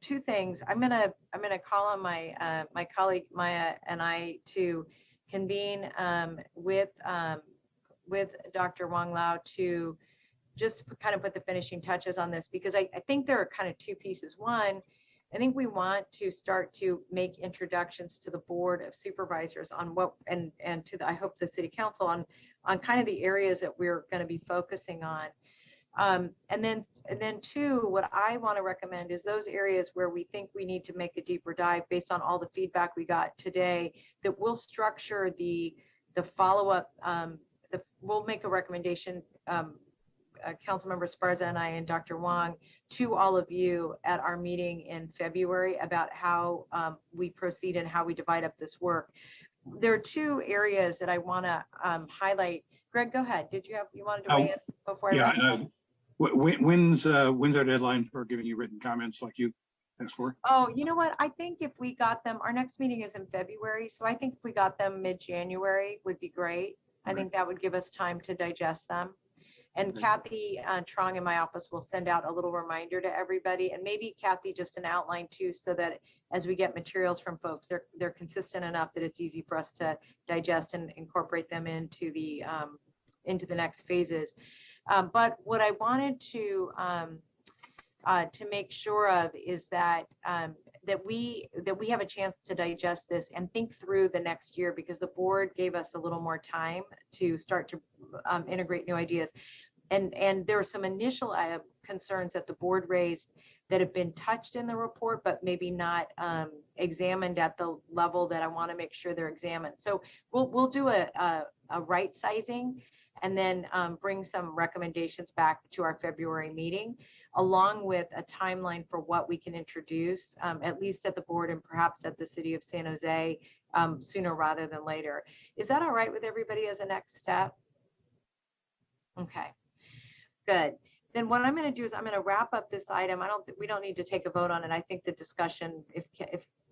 Two things. I'm gonna call on my my colleague Maya and I to convene with Dr. Wong Lau to just kind of put the finishing touches on this, because I think there are kind of two pieces. One, I think we want to start to make introductions to the Board of Supervisors on what, and to the, I hope the City Council on kind of the areas that we're going to be focusing on. And then two, what I want to recommend is those areas where we think we need to make a deeper dive based on all the feedback we got today, that we'll structure the follow-up, we'll make a recommendation, Councilmember Esparza and I and Dr. Wong, to all of you at our meeting in February about how we proceed and how we divide up this work. There are two areas that I want to highlight. Greg, go ahead. You wanted to weigh in before I wrap up? When's our deadline for giving you written comments like you asked for? Oh, you know what? I think if we got them, our next meeting is in February. So I think if we got them mid-January would be great. I think that would give us time to digest them. And Kathy Trong in my office will send out a little reminder to everybody, and maybe Kathy just an outline too, so that as we get materials from folks, they're consistent enough that it's easy for us to digest and incorporate them into the next phases. But what I wanted to make sure of is that that we have a chance to digest this and think through the next year, because the board gave us a little more time to start to integrate new ideas. And there are some initial concerns that the board raised that have been touched in the report, but maybe not examined at the level that I want to make sure they're examined. So we'll do a right sizing and then bring some recommendations back to our February meeting, along with a timeline for what we can introduce, at least at the board and perhaps at the City of San Jose sooner rather than later. Is that all right with everybody as a next step? Okay, good. Then what I'm going to do is I'm going to wrap up this item. We don't need to take a vote on it. I think the discussion,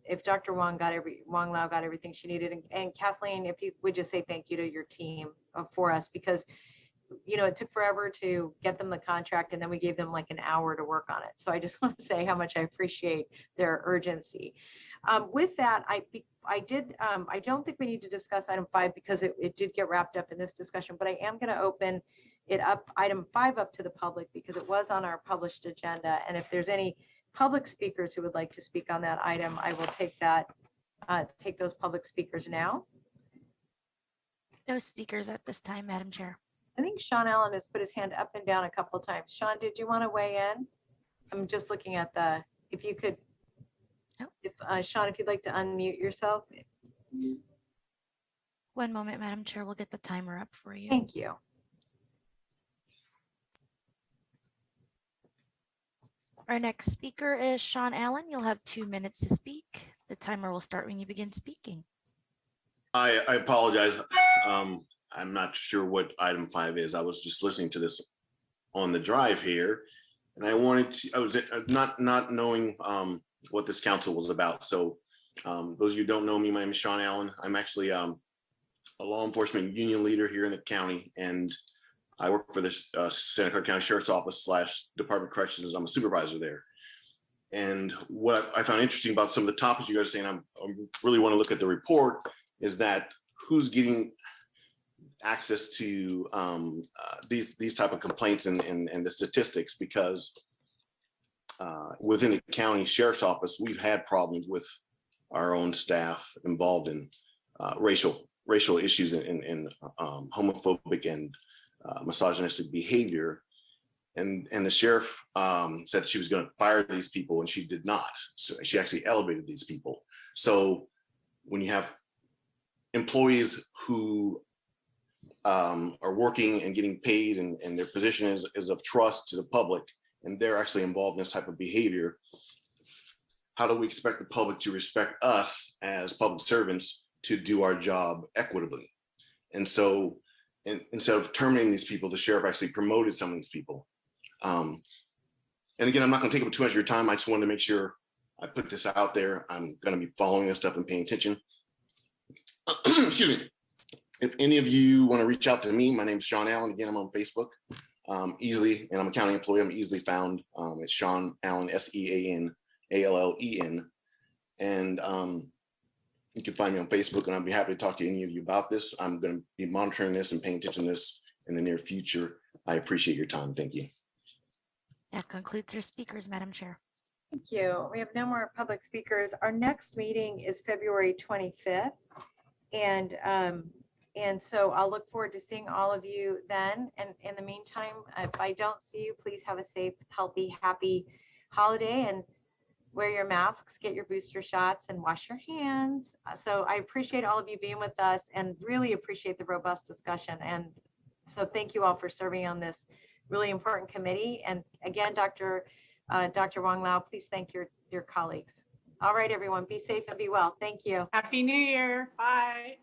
if Dr. Wong Lau got everything she needed, and Kathleen, if you would just say thank you to your team for us, because it took forever to get them the contract, and then we gave them like an hour to work on it. So I just want to say how much I appreciate their urgency. With that, I don't think we need to discuss item 5 because it did get wrapped up in this discussion, but I am going to open it up, item 5, up to the public because it was on our published agenda. And if there's any public speakers who would like to speak on that item, I will take those public speakers now. No speakers at this time, Madam Chair. I think Sean Allen has put his hand up and down a couple of times. Sean, did you want to weigh in? I'm just looking at if you could, Sean, if you'd like to unmute yourself. One moment, Madam Chair, we'll get the timer up for you. Thank you. Our next speaker is Sean Allen. You'll have 2 minutes to speak. The timer will start when you begin speaking. I apologize. I'm not sure what item 5 is. I was just listening to this on the drive here, and I was not knowing what this council was about. So those of you who don't know me, my name is Sean Allen. I'm actually a law enforcement union leader here in the county, and I work for the Santa Clara County Sheriff's Office / Department of Corrections. I'm a supervisor there. And what I found interesting about some of the topics you guys are saying, I really want to look at the report, is that who's getting access to these type of complaints and the statistics, because within the county sheriff's office, we've had problems with our own staff involved in racial issues and homophobic and misogynistic behavior. And the sheriff said she was going to fire these people, and she did not. So she actually elevated these people. So when you have employees who are working and getting paid, and their position is of trust to the public, and they're actually involved in this type of behavior, how do we expect the public to respect us as public servants to do our job equitably? And so instead of terminating these people, the sheriff actually promoted some of these people. And again, I'm not going to take up too much of your time. I just wanted to make sure I put this out there. I'm going to be following this stuff and paying attention. Excuse me. If any of you want to reach out to me, my name is Sean Allen. Again, I'm on Facebook easily, and I'm a county employee. I'm easily found. It's Sean Allen, SeanAllen. And you can find me on Facebook, and I'll be happy to talk to any of you about this. I'm going to be monitoring this and paying attention to this in the near future. I appreciate your time. Thank you. That concludes our speakers, Madam Chair. Thank you. We have no more public speakers. Our next meeting is February 25th. And so I'll look forward to seeing all of you then. And in the meantime, if I don't see you, please have a safe, healthy, happy holiday, and wear your masks, get your booster shots, and wash your hands. So I appreciate all of you being with us and really appreciate the robust discussion. And so thank you all for serving on this really important committee. And again, Dr. Wong Lau, please thank your colleagues. All right, everyone, be safe and be well. Thank you. Happy New Year. Bye.